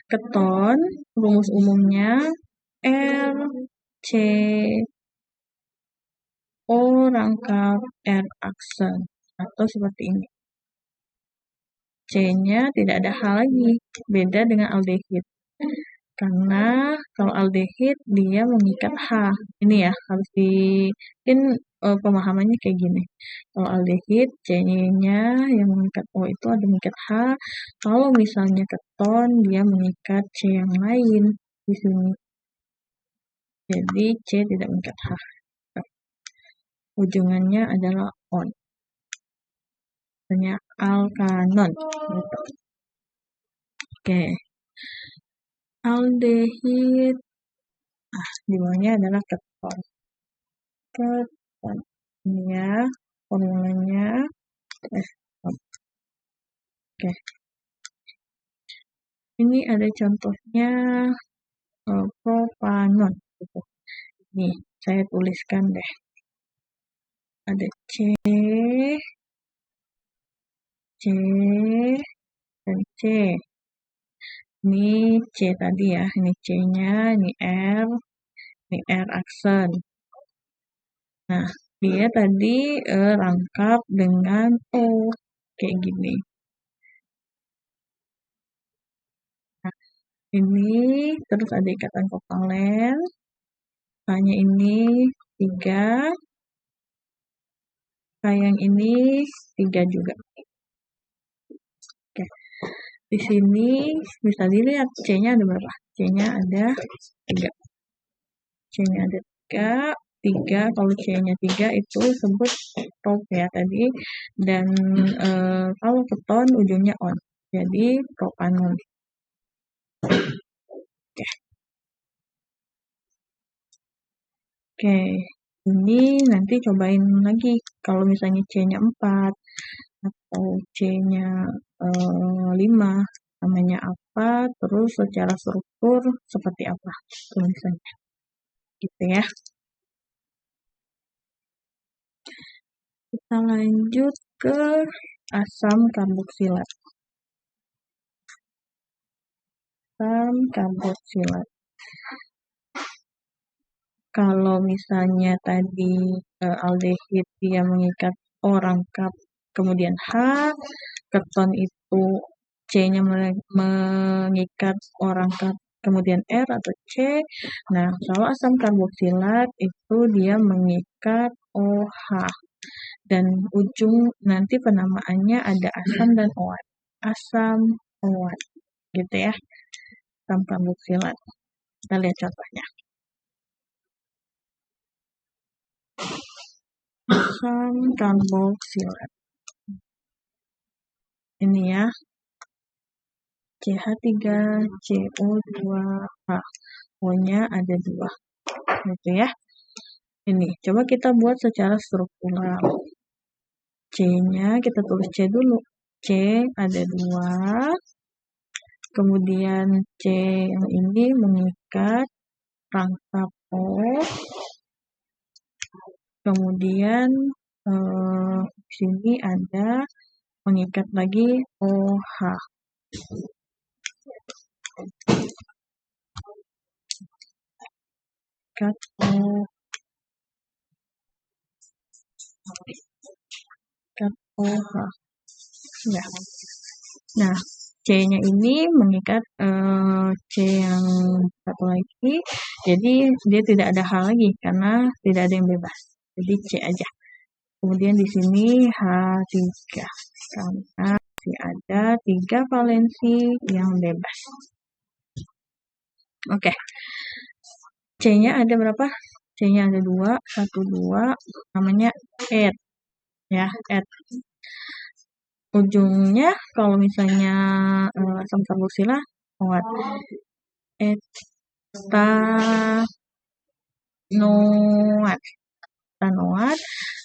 Keton, rumus umumnya R, C, O rangkap R aksen, atau seperti ini. C-nya tidak ada H lagi, beda dengan aldehid. Karena kalau aldehid dia mengikat H. Ini ya, harus mungkin pemahamannya kayak gini. Kalau aldehid, C-nya yang mengikat O itu ada mengikat H. Kalau misalnya keton, dia mengikat C yang lain di sini. Jadi C tidak mengikat H. Ujungannya adalah on. Misalnya alkanon. Gitu. Oke. Aldehid. Di bawahnya adalah keton. Keton. Ini ya, formulanya. Oke. Ini ada contohnya propanon. Gitu. Nih, saya tuliskan deh. Ada C, dan C. Ini C tadi ya, ini C-nya, ini R aksen. Nah, dia tadi rangkap dengan O, kayak gini. Nah, ini terus ada ikatan kovalen. Hanya ini 3. Yang ini 3 juga. Oke. Di sini bisa dilihat C-nya ada berapa? C-nya ada 3. C-nya ada 3. Kalau C-nya 3 itu sebut prop ya tadi. Dan kalau keton ujungnya on. Jadi propanon. Oke. Ini nanti cobain lagi. Kalau misalnya C-nya 4 atau C-nya 5, namanya apa, terus secara struktur seperti apa tulisannya. Gitu ya. Kita lanjut ke asam karboksilat. Asam karboksilat. Kalau misalnya tadi aldehid dia mengikat O rangkap kemudian H, keton itu C-nya mengikat O rangkap kemudian R atau C. Nah, kalau asam karboksilat itu dia mengikat OH. Dan ujung nanti penamaannya ada asam dan OH. Asam OH. Gitu ya. Asam karboksilat. Kita lihat contohnya. Asam karboksilat. Ini ya. CH3CO2H. O-nya ada 2. Gitu ya. Ini, coba kita buat secara struktural. C-nya kita tulis C dulu. C ada 2. Kemudian C yang ini mengikat rangkap O. Kemudian di sini ada mengikat lagi OH. Ikat OH. Ya. Nah, C-nya ini mengikat C yang satu lagi. Jadi dia tidak ada H lagi karena tidak ada yang bebas. Jadi C aja. Kemudian di sini H3 karena masih ada 3 valensi yang bebas. Oke. C-nya ada berapa? C-nya ada 2, 1, 2, namanya eth. Ya, eth. Ujungnya kalau misalnya asam karboksilat OH. Etanoat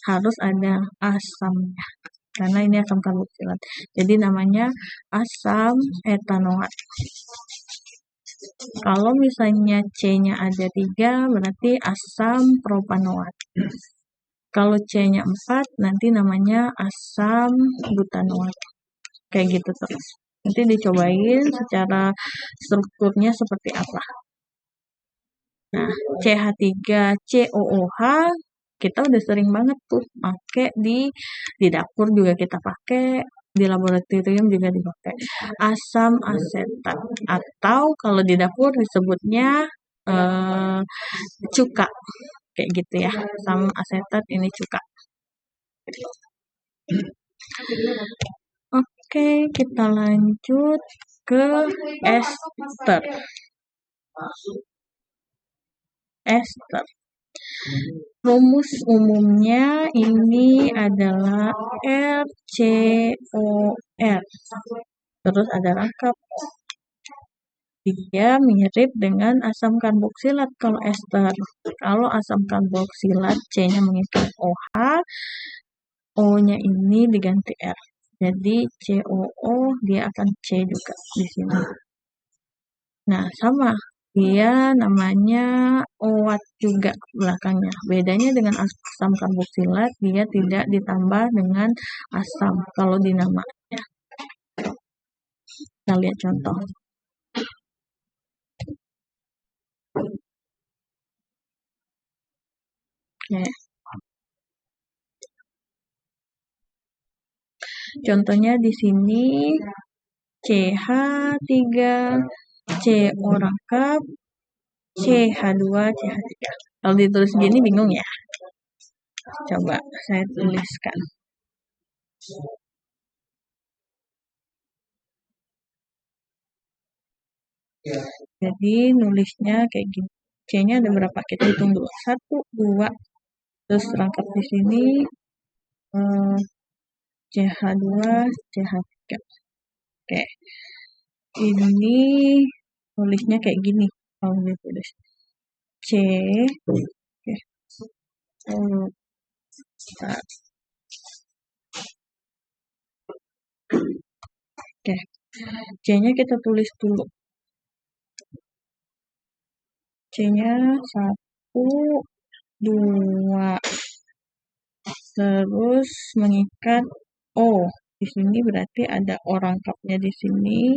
harus ada asamnya karena ini asam karboksilat. Jadi namanya asam etanoat. Kalau misalnya C-nya ada 3 berarti asam propanoat. Kalau C-nya 4 nanti namanya asam butanoat. Kayak gitu terus. Nanti dicobain secara strukturnya seperti apa. Nah, CH3COOH kita udah sering banget tuh pakai di dapur juga kita pakai, di laboratorium juga dipakai. Asam asetat atau kalau di dapur disebutnya eh, cuka kayak gitu ya. Asam asetat ini cuka. Oke, kita lanjut ke ester. Ester. Rumus umumnya ini adalah RCOR. Terus ada rangkap. Dia mirip dengan asam karboksilat kalau ester. Kalau asam karboksilat C-nya mengikat OH, O-nya ini diganti R. Jadi COO dia akan C juga di sini. Nah, sama. Dia namanya OAT juga belakangnya. Bedanya dengan asam karboksilat, dia tidak ditambah dengan asam kalau di namanya. Kita lihat contoh. Oke. Contohnya di sini CH3, CO rangkap, CH2, CH3. Kalau ditulis gini bingung ya. Coba saya tuliskan. Jadi nulisnya kayak gini. C-nya ada berapa? Kita hitung dulu. 1, 2. Terus rangkap di sini CH2, CH3. Oke. Ini nulisnya kayak gini. Kalau ditulis C. Oke. Oke. C-nya kita tulis dulu. C-nya 1, 2. Terus mengikat O. Di sini berarti ada O rangkapnya di sini.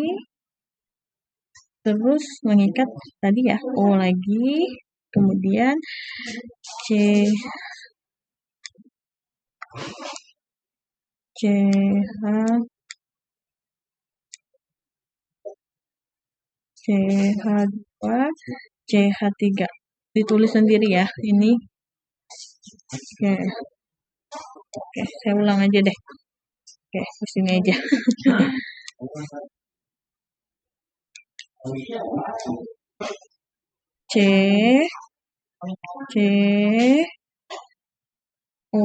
Terus mengikat tadi ya O lagi. Kemudian C CH CH2 CH3 ditulis sendiri ya ini. Oke, saya ulang aja deh. Oke, di sini aja. C O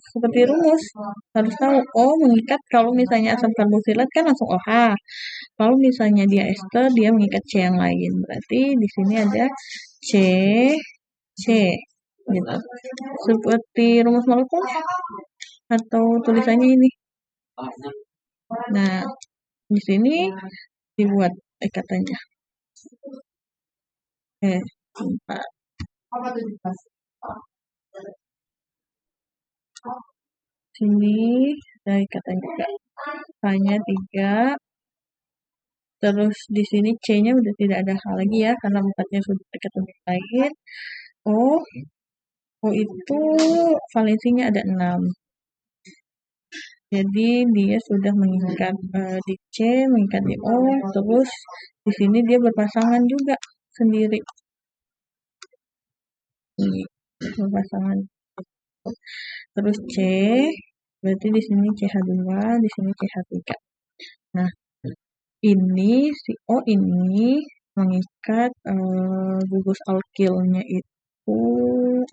seperti rumus harus tahu O mengikat kalau misalnya asam karboksilat kan langsung OH. Kalau misalnya dia ester dia mengikat C yang lain. Berarti di sini ada C gitu. Seperti rumus molekul atau tulisannya ini. Nah, di sini dibuat ikatannya. Bentar. Sini ada ikatan juga. Hanya 3. Terus di sini C-nya udah tidak ada hal lagi ya karena 4-nya sudah dekat dengan lain. O itu valensinya ada 6. Jadi dia sudah mengikat di C, mengikat di O, terus di sini dia berpasangan juga sendiri. Ini berpasangan. Terus C, berarti di sini CH2, di sini CH3. Nah, ini si O ini mengikat gugus alkilnya itu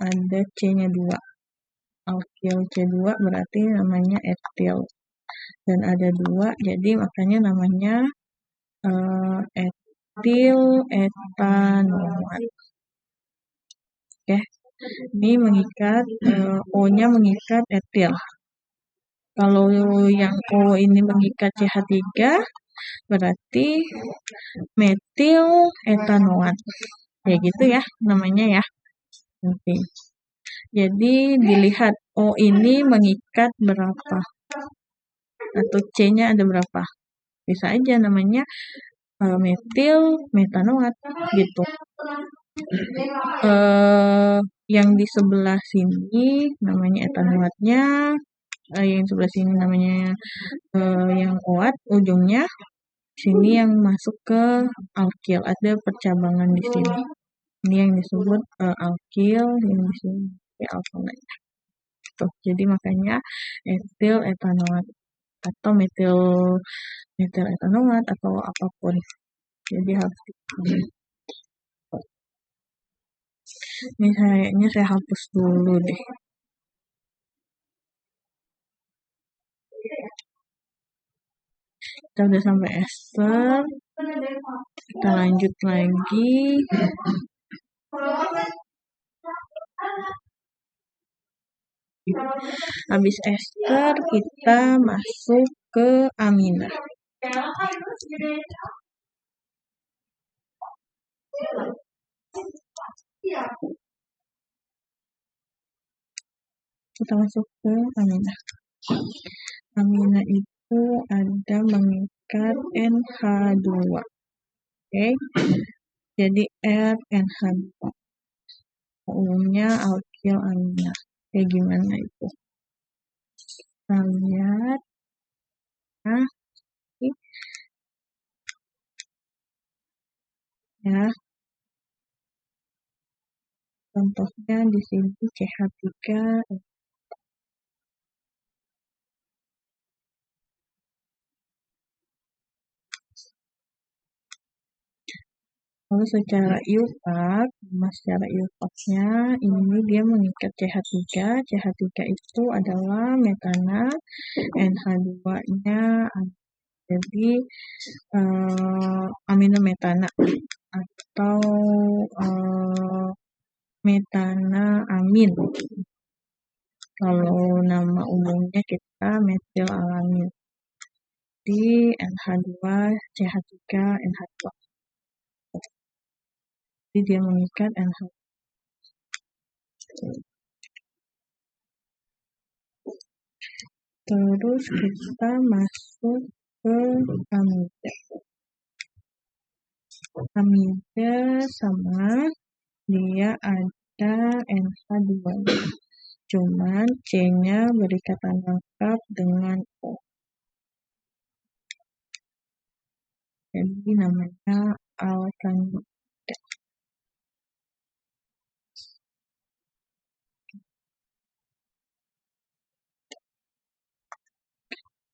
ada C-nya 2. Alkil C2 berarti namanya etil. Dan ada 2, jadi makanya namanya etil etanoat. Oke. Ini mengikat O-nya mengikat etil. Kalau yang O ini mengikat CH3 berarti metil etanoat. Ya gitu ya namanya ya. Nanti. Jadi dilihat O ini mengikat berapa atau C-nya ada berapa. Bisa aja namanya metil metanoat gitu. Yang di sebelah sini namanya etanolatnya, yang sebelah sini namanya yang OAT ujungnya. Sini yang masuk ke alkil, ada percabangan di sini. Ini yang disebut alkil, yang di sini alkolat. Tuh, jadi makanya etil etanolat atau metil etanolat atau apapun. Jadi harus ini kayaknya saya hapus dulu deh. Kita udah sampai ester. Kita lanjut lagi. Habis ester kita masuk ke amina. Kita masuk ke amina. Amina itu ada mengikat NH2. Oke. Jadi RNH2. Umumnya alkil amina. Kayak gimana itu? Kita lihat. Nah, ya. Contohnya di sini CH3. Lalu secara IUPAC-nya ini dia mengikat CH3. CH3 itu adalah metana, NH2-nya jadi aminometana atau metana amin. Kalau nama umumnya kita metil alamin. Di NH2, CH3, NH2. Jadi dia mengikat NH. Terus kita masuk ke amida. Amida sama dia ada NH2. Cuman C-nya berikatan lengkap dengan O. Jadi namanya alkanida.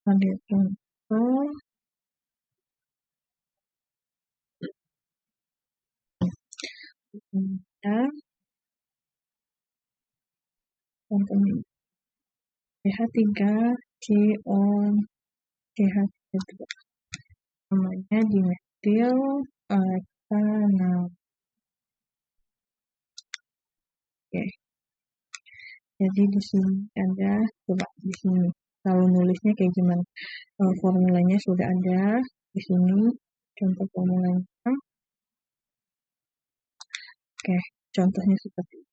Ada contoh. Contohnya CH3CO CH3 namanya dimetil etanol. Oke. Jadi di sini ada, coba di sini. Kalau nulisnya kayak gimana? Formulanya sudah ada di sini. Contoh formulanya. Oke, contohnya seperti ini.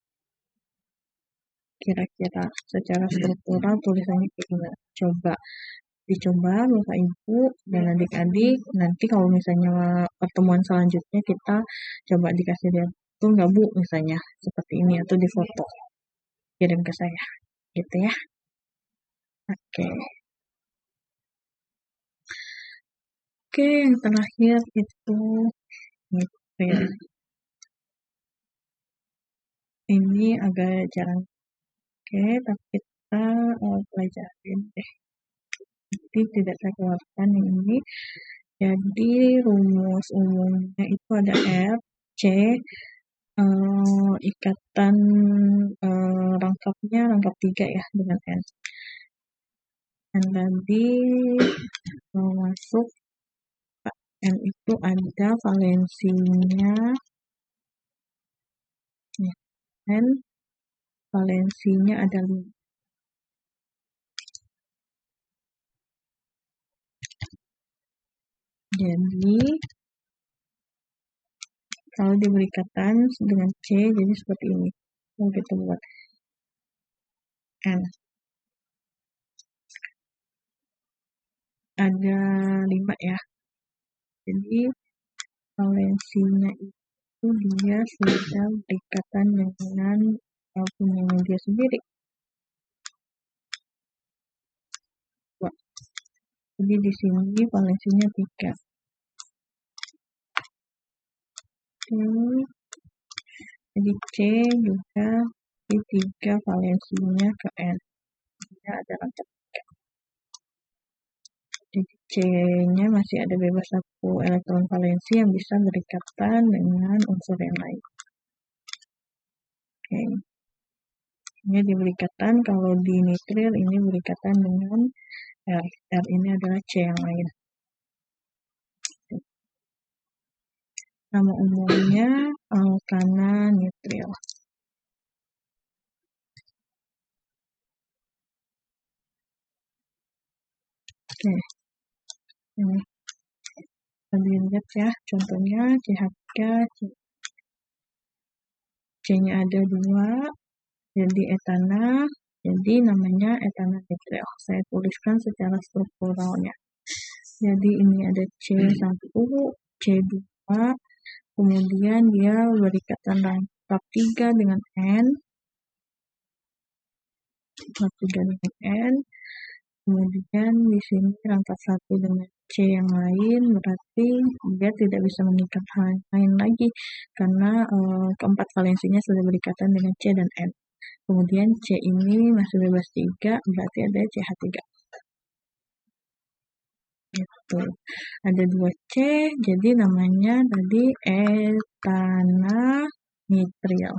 Kira-kira secara struktural tulisannya kayak gimana? Coba dicoba Bapak Ibu dan adik-adik. Nanti kalau misalnya pertemuan selanjutnya kita coba dikasih lihat tuh nggak Bu misalnya seperti ini atau di foto kirim ke saya gitu ya. Oke, yang terakhir itu nipil. Ini agak jarang. Oke, tapi kita pelajarin deh. Jadi tidak saya keluarkan yang ini. Jadi rumus umumnya itu ada R, C, ikatan rangkapnya rangkap 3 ya dengan N. Dan tadi masuk N itu ada valensinya N, valensinya ada 5. Jadi kalau diberi ikatan dengan C jadi seperti ini. Kalau kita buat N ada 5 ya. Jadi valensinya itu dia sudah berikatan dengan punyanya dia sendiri. Wah, jadi di sini valensinya 3. Jadi C juga di 3 valensinya ke N. Ini adalah 3. Jadi C-nya masih ada bebas 1 elektron valensi yang bisa berikatan dengan unsur yang lain. Oke. Ini berikatan, kalau di nitril ini berikatan dengan R. R ini adalah C yang lain. Nama umumnya alkana nitril. Oke. Ini kita lihat ya, contohnya CH3, C-nya ada 2, jadi etana, jadi namanya etana nitril. Saya tuliskan secara strukturalnya. Jadi ini ada C1, C2, kemudian dia berikatan rangkap 3 dengan N, kemudian di sini rangkap 1 dengan C yang lain, berarti dia tidak bisa mengikat hal lain lagi, karena keempat valensinya sudah berikatan dengan C dan N. Kemudian C ini masih bebas 3, berarti ada CH3. Gitu. Ada 2 C, jadi namanya tadi etana nitril.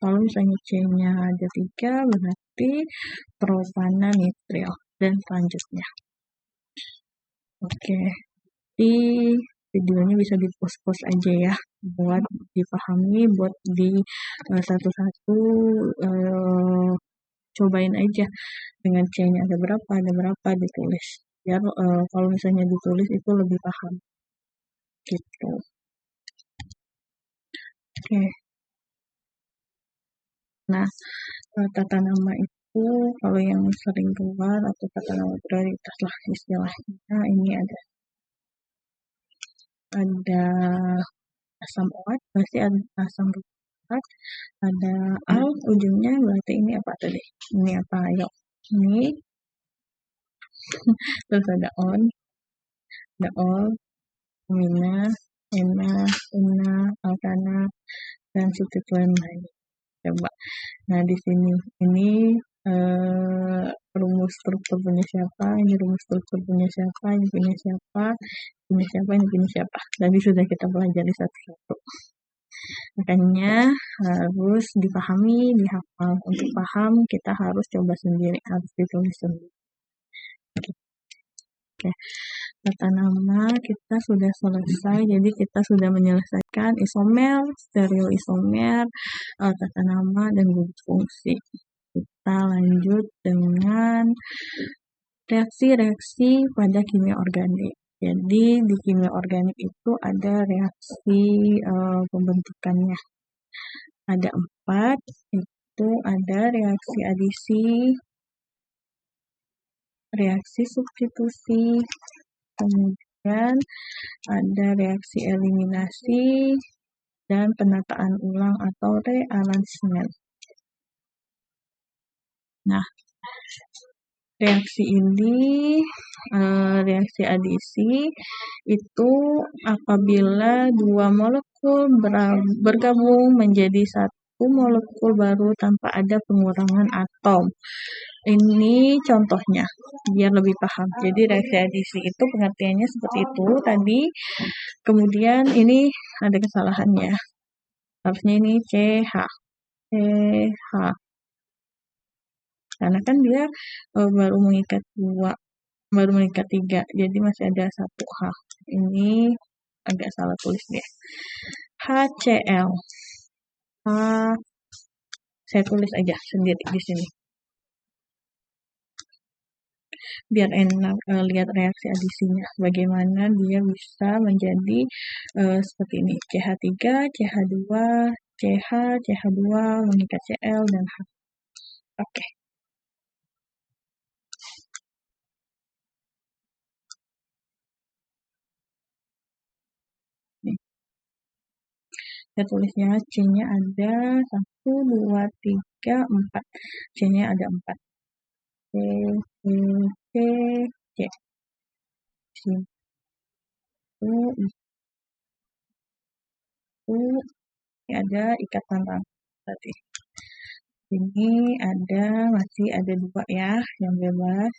Kalau misalnya C-nya ada 3, berarti propana nitril, dan selanjutnya. Oke, di videonya bisa di-pause aja ya, buat dipahami, buat di satu-satu cobain aja dengan C-nya ada berapa ditulis. Biar kalau misalnya ditulis itu lebih paham. Gitu. Oke. Nah, tata nama itu kalau yang sering keluar atau tata nama prioritas lah istilahnya, ini ada asam OAT, pasti ada asam OAT, ada al ujungnya, berarti ini apa tadi? Ini apa? Ayo. Ini terus ada on, ada ol, amina, ena, una, alkana, dan substituen lain. Coba. Nah, di sini ini rumus struktur punya siapa, ini rumus struktur punya siapa, ini punya siapa, ini siapa, ini punya siapa. Tadi sudah kita pelajari satu-satu. Makanya harus dipahami, dihafal. Untuk paham kita harus coba sendiri, harus ditulis sendiri. Oke. Tata nama kita sudah selesai, jadi kita sudah menyelesaikan isomer, stereo isomer, tata nama, dan gugus fungsi. Kita lanjut dengan reaksi-reaksi pada kimia organik. Jadi di kimia organik itu ada reaksi pembentukannya. Ada 4, itu ada reaksi adisi, reaksi substitusi, kemudian ada reaksi eliminasi, dan penataan ulang atau rearrangement. Nah, reaksi ini, reaksi adisi itu apabila 2 molekul bergabung menjadi 1 molekul baru tanpa ada pengurangan atom. Ini contohnya, biar lebih paham. Jadi reaksi adisi itu pengertiannya seperti itu tadi. Kemudian ini ada kesalahannya. Harusnya ini CH. Karena kan dia baru mengikat 2, baru mengikat 3, jadi masih ada 1 H. Ini agak salah tulis deh. HCl. Saya tulis aja sendiri di sini. Biar enak lihat reaksi adisinya. Bagaimana dia bisa menjadi seperti ini. CH3, CH2, CH, CH2, mengikat Cl, dan H. Oke. Saya tulis ya, C-nya ada 1, 2, 3, 4. C-nya ada 4. C, C, C, C. Sini. Ini ada ikatan rangkap tadi. Ini masih ada 2 ya, yang bebas.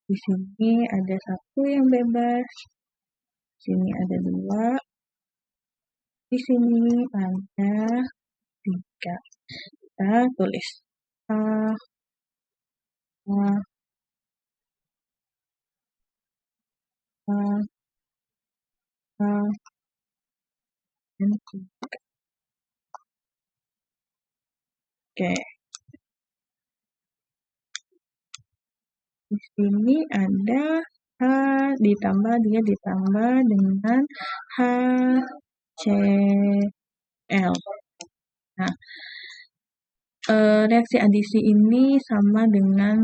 Di sini ada 1 yang bebas. Sini ada 2. Di sini ada 3. Kita tulis A, A, A, A, dan 3. Oke. Di sini ada H ditambah dengan HCl. Nah, reaksi adisi ini sama dengan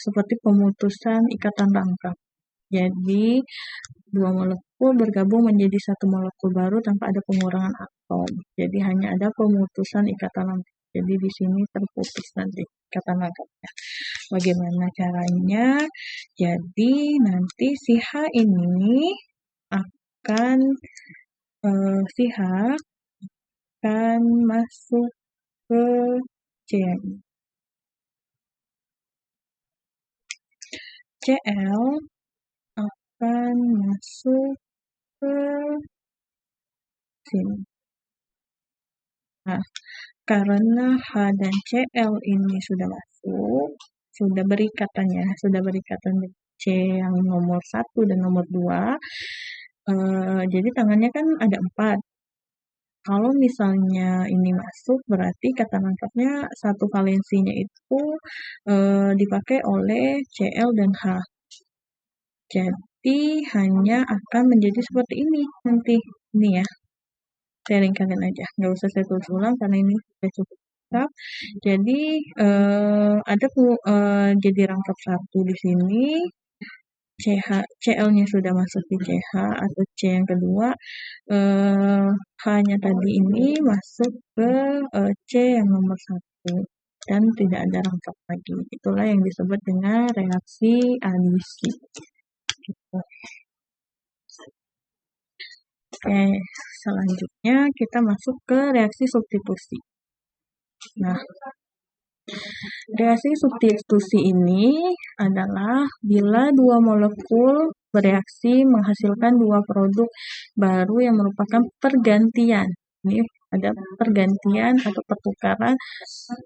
seperti pemutusan ikatan rangkap. Jadi, 2 molekul bergabung menjadi 1 molekul baru tanpa ada pengurangan atom. Jadi, hanya ada pemutusan ikatan rangkap. Jadi, di sini terputus nanti ikatan rangkapnya. Bagaimana caranya? Jadi, nanti si H ini akan masuk ke Cl akan masuk ke sini. Nah, karena H dan Cl ini sudah masuk, sudah berikatan dengan C yang nomor 1 dan nomor 2, jadi tangannya kan ada 4. Kalau misalnya ini masuk, berarti ikatan rangkapnya satu valensinya itu dipakai oleh Cl dan H. Jadi hanya akan menjadi seperti ini nanti. Ini ya, saya ringkasin aja, nggak usah saya tulis ulang karena ini sudah cukup lengkap. Jadi ada jadi rangkap 1 di sini. Cl-nya sudah masuk di CH atau C yang kedua, H-nya tadi ini masuk ke C yang nomor 1 dan tidak ada rangkap lagi. Itulah yang disebut dengan reaksi adisi. Gitu. Oke, selanjutnya kita masuk ke reaksi substitusi. Nah, reaksi substitusi ini adalah bila 2 molekul bereaksi menghasilkan 2 produk baru yang merupakan pergantian. Ini ada pergantian atau pertukaran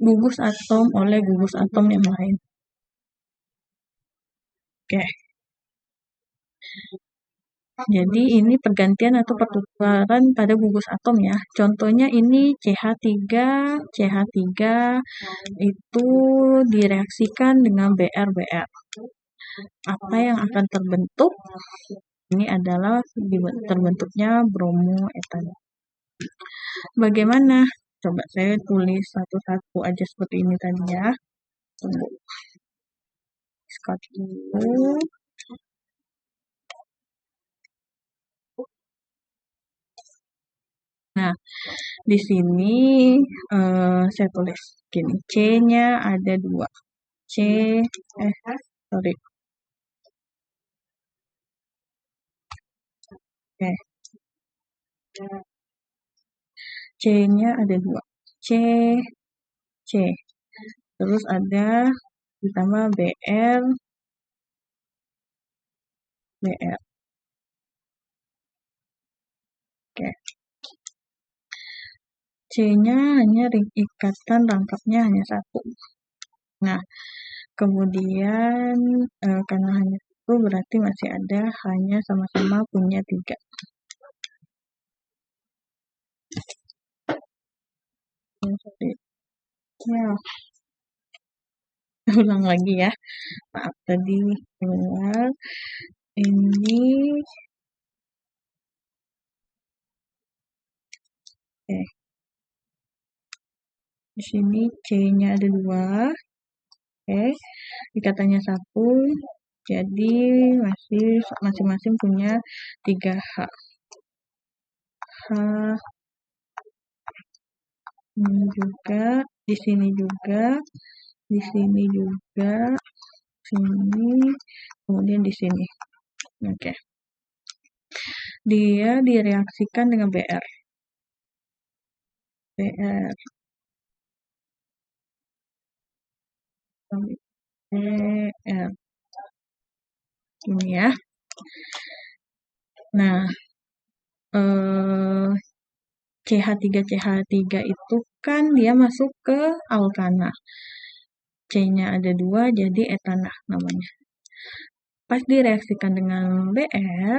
gugus atom oleh gugus atom yang lain. Oke. Jadi ini pergantian atau pertukaran pada gugus atom ya. Contohnya ini CH3 itu direaksikan dengan Br. Apa yang akan terbentuk? Ini adalah terbentuknya bromoetanol. Bagaimana? Coba saya tulis satu-satu aja seperti ini tadi ya. Tunggu. Scott dulu. Nah, di sini saya tulis gini, C-nya ada 2. Sorry. Oke. C-nya ada 2. C. Terus ada ditambah Br. Oke. C-nya hanya ikatan rangkapnya hanya 1. Nah, kemudian karena hanya 1 berarti masih ada hanya sama-sama punya 3. Ya. Ulang lagi ya. Maaf tadi ulang. Ini di sini C-nya ada 2. Ikatannya 1. Jadi masing-masing punya 3 H. Ini juga, di sini juga, di sini juga, sini, kemudian di sini. Oke. Dia direaksikan dengan BR. BR. BR. Ini ya. Nah, CH3 itu kan dia masuk ke alkana. C-nya ada 2 jadi etana namanya. Pas direaksikan dengan BR,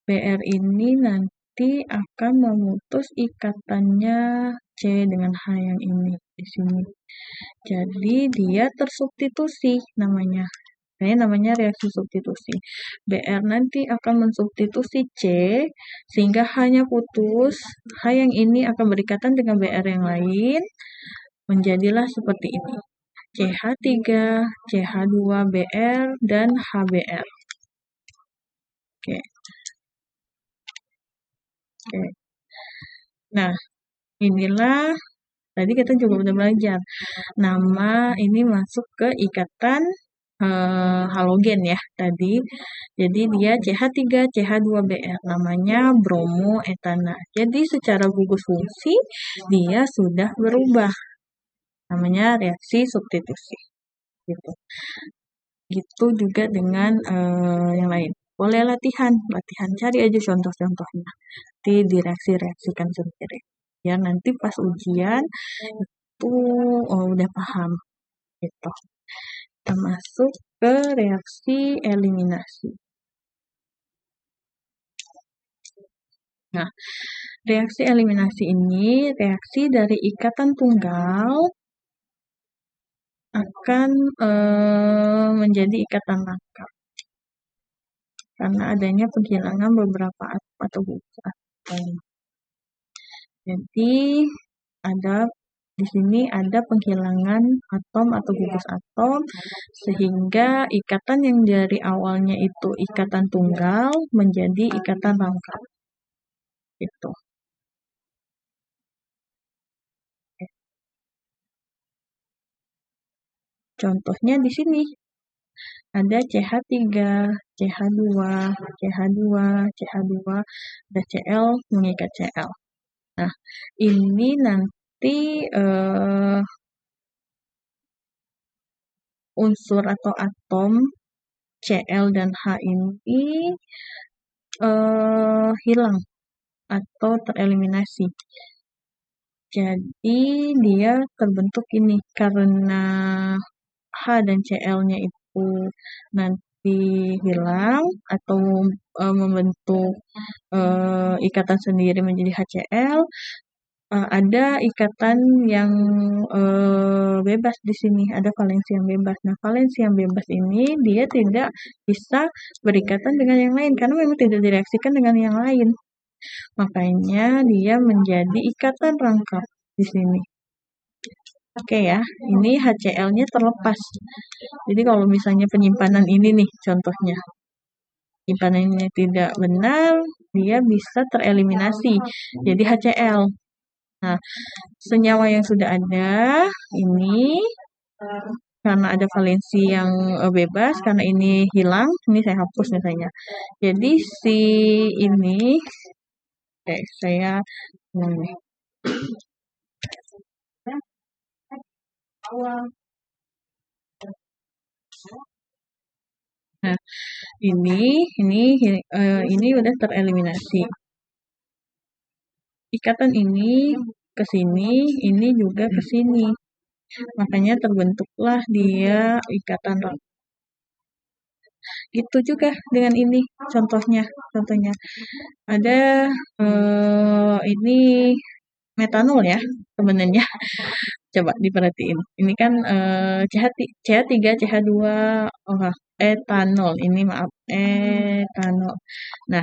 BR ini nanti akan memutus ikatannya C dengan H yang ini di sini. Jadi dia tersubstitusi namanya. Namanya reaksi substitusi. BR nanti akan mensubstitusi C sehingga H-nya putus. H yang ini akan berikatan dengan BR yang lain. Menjadilah seperti ini. CH3, CH2BR, dan HBr. Oke. Nah, inilah tadi kita juga udah belajar. Nama ini masuk ke ikatan halogen ya tadi. Jadi dia CH3, CH2BR. Namanya bromoetana. Jadi secara gugus fungsi dia sudah berubah. Namanya reaksi substitusi. Gitu juga dengan yang lain. Boleh latihan cari aja contoh-contohnya. Nanti direaksi-reaksikan sendiri. Ya nanti pas ujian itu udah paham gitu. Kita masuk ke reaksi eliminasi. Nah, reaksi eliminasi ini reaksi dari ikatan tunggal akan menjadi ikatan rangkap karena adanya penghilangan beberapa atom atau gugus atom. Jadi di sini ada penghilangan atom atau gugus atom sehingga ikatan yang dari awalnya itu ikatan tunggal menjadi ikatan rangkap. Gitu. Contohnya di sini. Ada CH3, CH2, CH2, CH2, ada Cl mengikat Cl. Nah, ini nanti unsur atau atom Cl dan H ini hilang atau tereliminasi. Jadi dia terbentuk ini karena H dan Cl-nya itu nanti hilang atau membentuk ikatan sendiri menjadi HCl. Ada ikatan yang bebas di sini, ada valensi yang bebas. Nah, valensi yang bebas ini dia tidak bisa berikatan dengan yang lain karena memang tidak direaksikan dengan yang lain. Makanya dia menjadi ikatan rangkap di sini. Oke ya, ini HCl-nya terlepas. Jadi kalau misalnya penyimpanan ini nih contohnya. Penyimpanannya tidak benar, dia bisa tereliminasi. Jadi HCl. Nah, senyawa yang sudah ada ini karena ada valensi yang bebas, karena ini hilang, ini saya hapus misalnya. Jadi si ini, saya ini. Nah, ini udah tereliminasi. Ikatan ini ke sini, ini juga ke sini. Makanya terbentuklah dia ikatan rangkap. Gitu juga dengan ini contohnya ada ini metanol ya sebenarnya. Coba diperhatiin. Ini kan CH3, CH2, etanol. Ini maaf, etanol. Nah,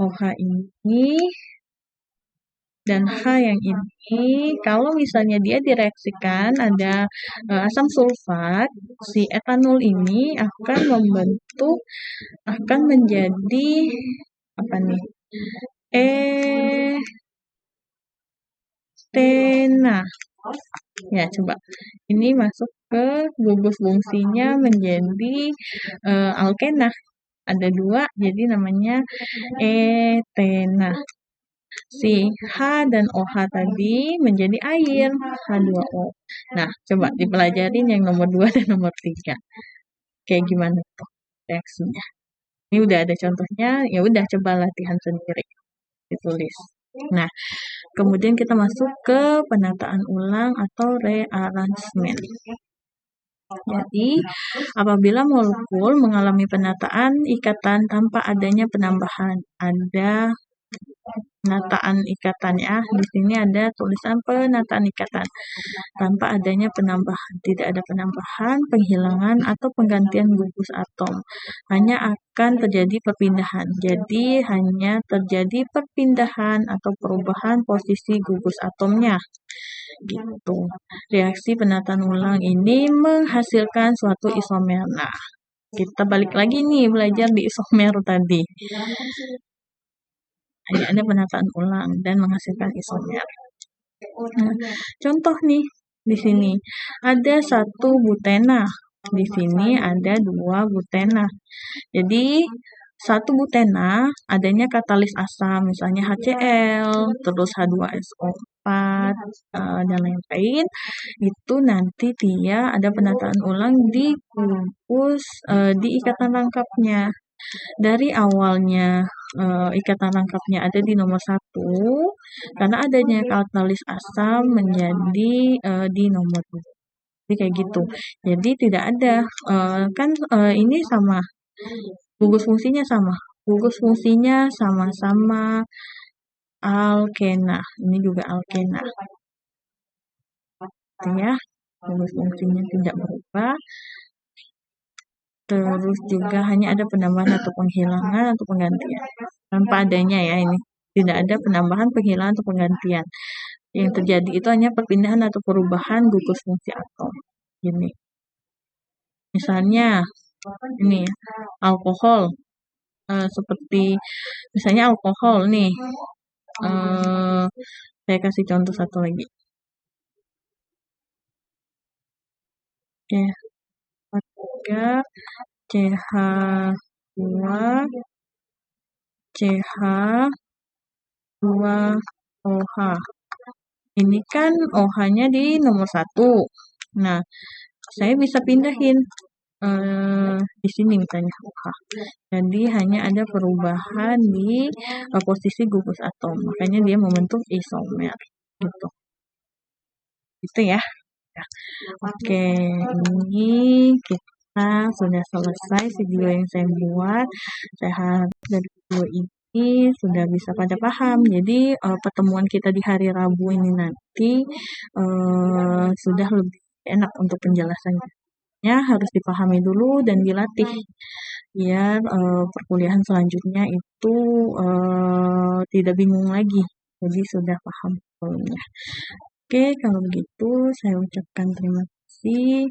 OH ini dan H yang ini, kalau misalnya dia direaksikan ada asam sulfat, si etanol ini akan menjadi apa nih? tena. Ya, coba. Ini masuk ke gugus fungsinya menjadi alkena. Ada 2, jadi namanya etena. Si H dan OH tadi menjadi air, H2O. Nah, coba dipelajarin yang nomor 2 dan nomor 3. Kayak gimana tuh reaksinya? Ini udah ada contohnya, ya udah coba latihan sendiri ditulis. Nah, kemudian kita masuk ke penataan ulang atau rearrangement. Jadi, apabila molekul mengalami penataan ikatan tanpa adanya penambahan, ada penataan ikatan ya. Di sini ada tulisan penataan ikatan tanpa adanya penambahan. Tidak ada penambahan, penghilangan atau penggantian gugus atom. Hanya akan terjadi perpindahan. Jadi hanya terjadi perpindahan atau perubahan posisi gugus atomnya. Gitu. Reaksi penataan ulang ini menghasilkan suatu isomer. Nah, kita balik lagi nih belajar di isomer tadi. Hanya ada penataan ulang dan menghasilkan isomer. Nah, contoh nih di sini ada 1 butena, di sini ada 2 butena. Jadi 1 butena adanya katalis asam, misalnya HCl, terus H2SO4 dan lain-lain. Itu nanti dia ada penataan ulang di gugus di ikatan rangkapnya. Dari awalnya ikatan rangkapnya ada di nomor 1, karena adanya katalis asam menjadi di nomor 2. Jadi kayak gitu. Jadi tidak ada, kan ini sama, gugus fungsinya sama. Gugus fungsinya sama-sama alkena. Ini juga alkena. Ya, gugus fungsinya tidak berubah. Terus juga hanya ada penambahan atau penghilangan atau penggantian. Tanpa adanya ya ini. Tidak ada penambahan, penghilangan, atau penggantian. Yang terjadi itu hanya perpindahan atau perubahan gugus fungsi atom. Gini. Misalnya, ini alkohol. Seperti misalnya alkohol nih. Saya kasih contoh satu lagi. Oke. 3 CH2 CH2OH. Ini kan OH-nya di nomor 1. Nah, saya bisa pindahin di sini misalnya OH. Jadi hanya ada perubahan di posisi gugus atom. Makanya dia membentuk isomer gitu. Gitu ya. Oke, ini kita sudah selesai video yang saya buat. Saya harap dari video ini sudah bisa pada paham. Jadi pertemuan kita di hari Rabu ini nanti sudah lebih enak untuk penjelasannya. Ya, harus dipahami dulu dan dilatih biar perkuliahan selanjutnya itu tidak bingung lagi. Jadi sudah paham poinnya. Oke, kalau begitu saya ucapkan terima kasih.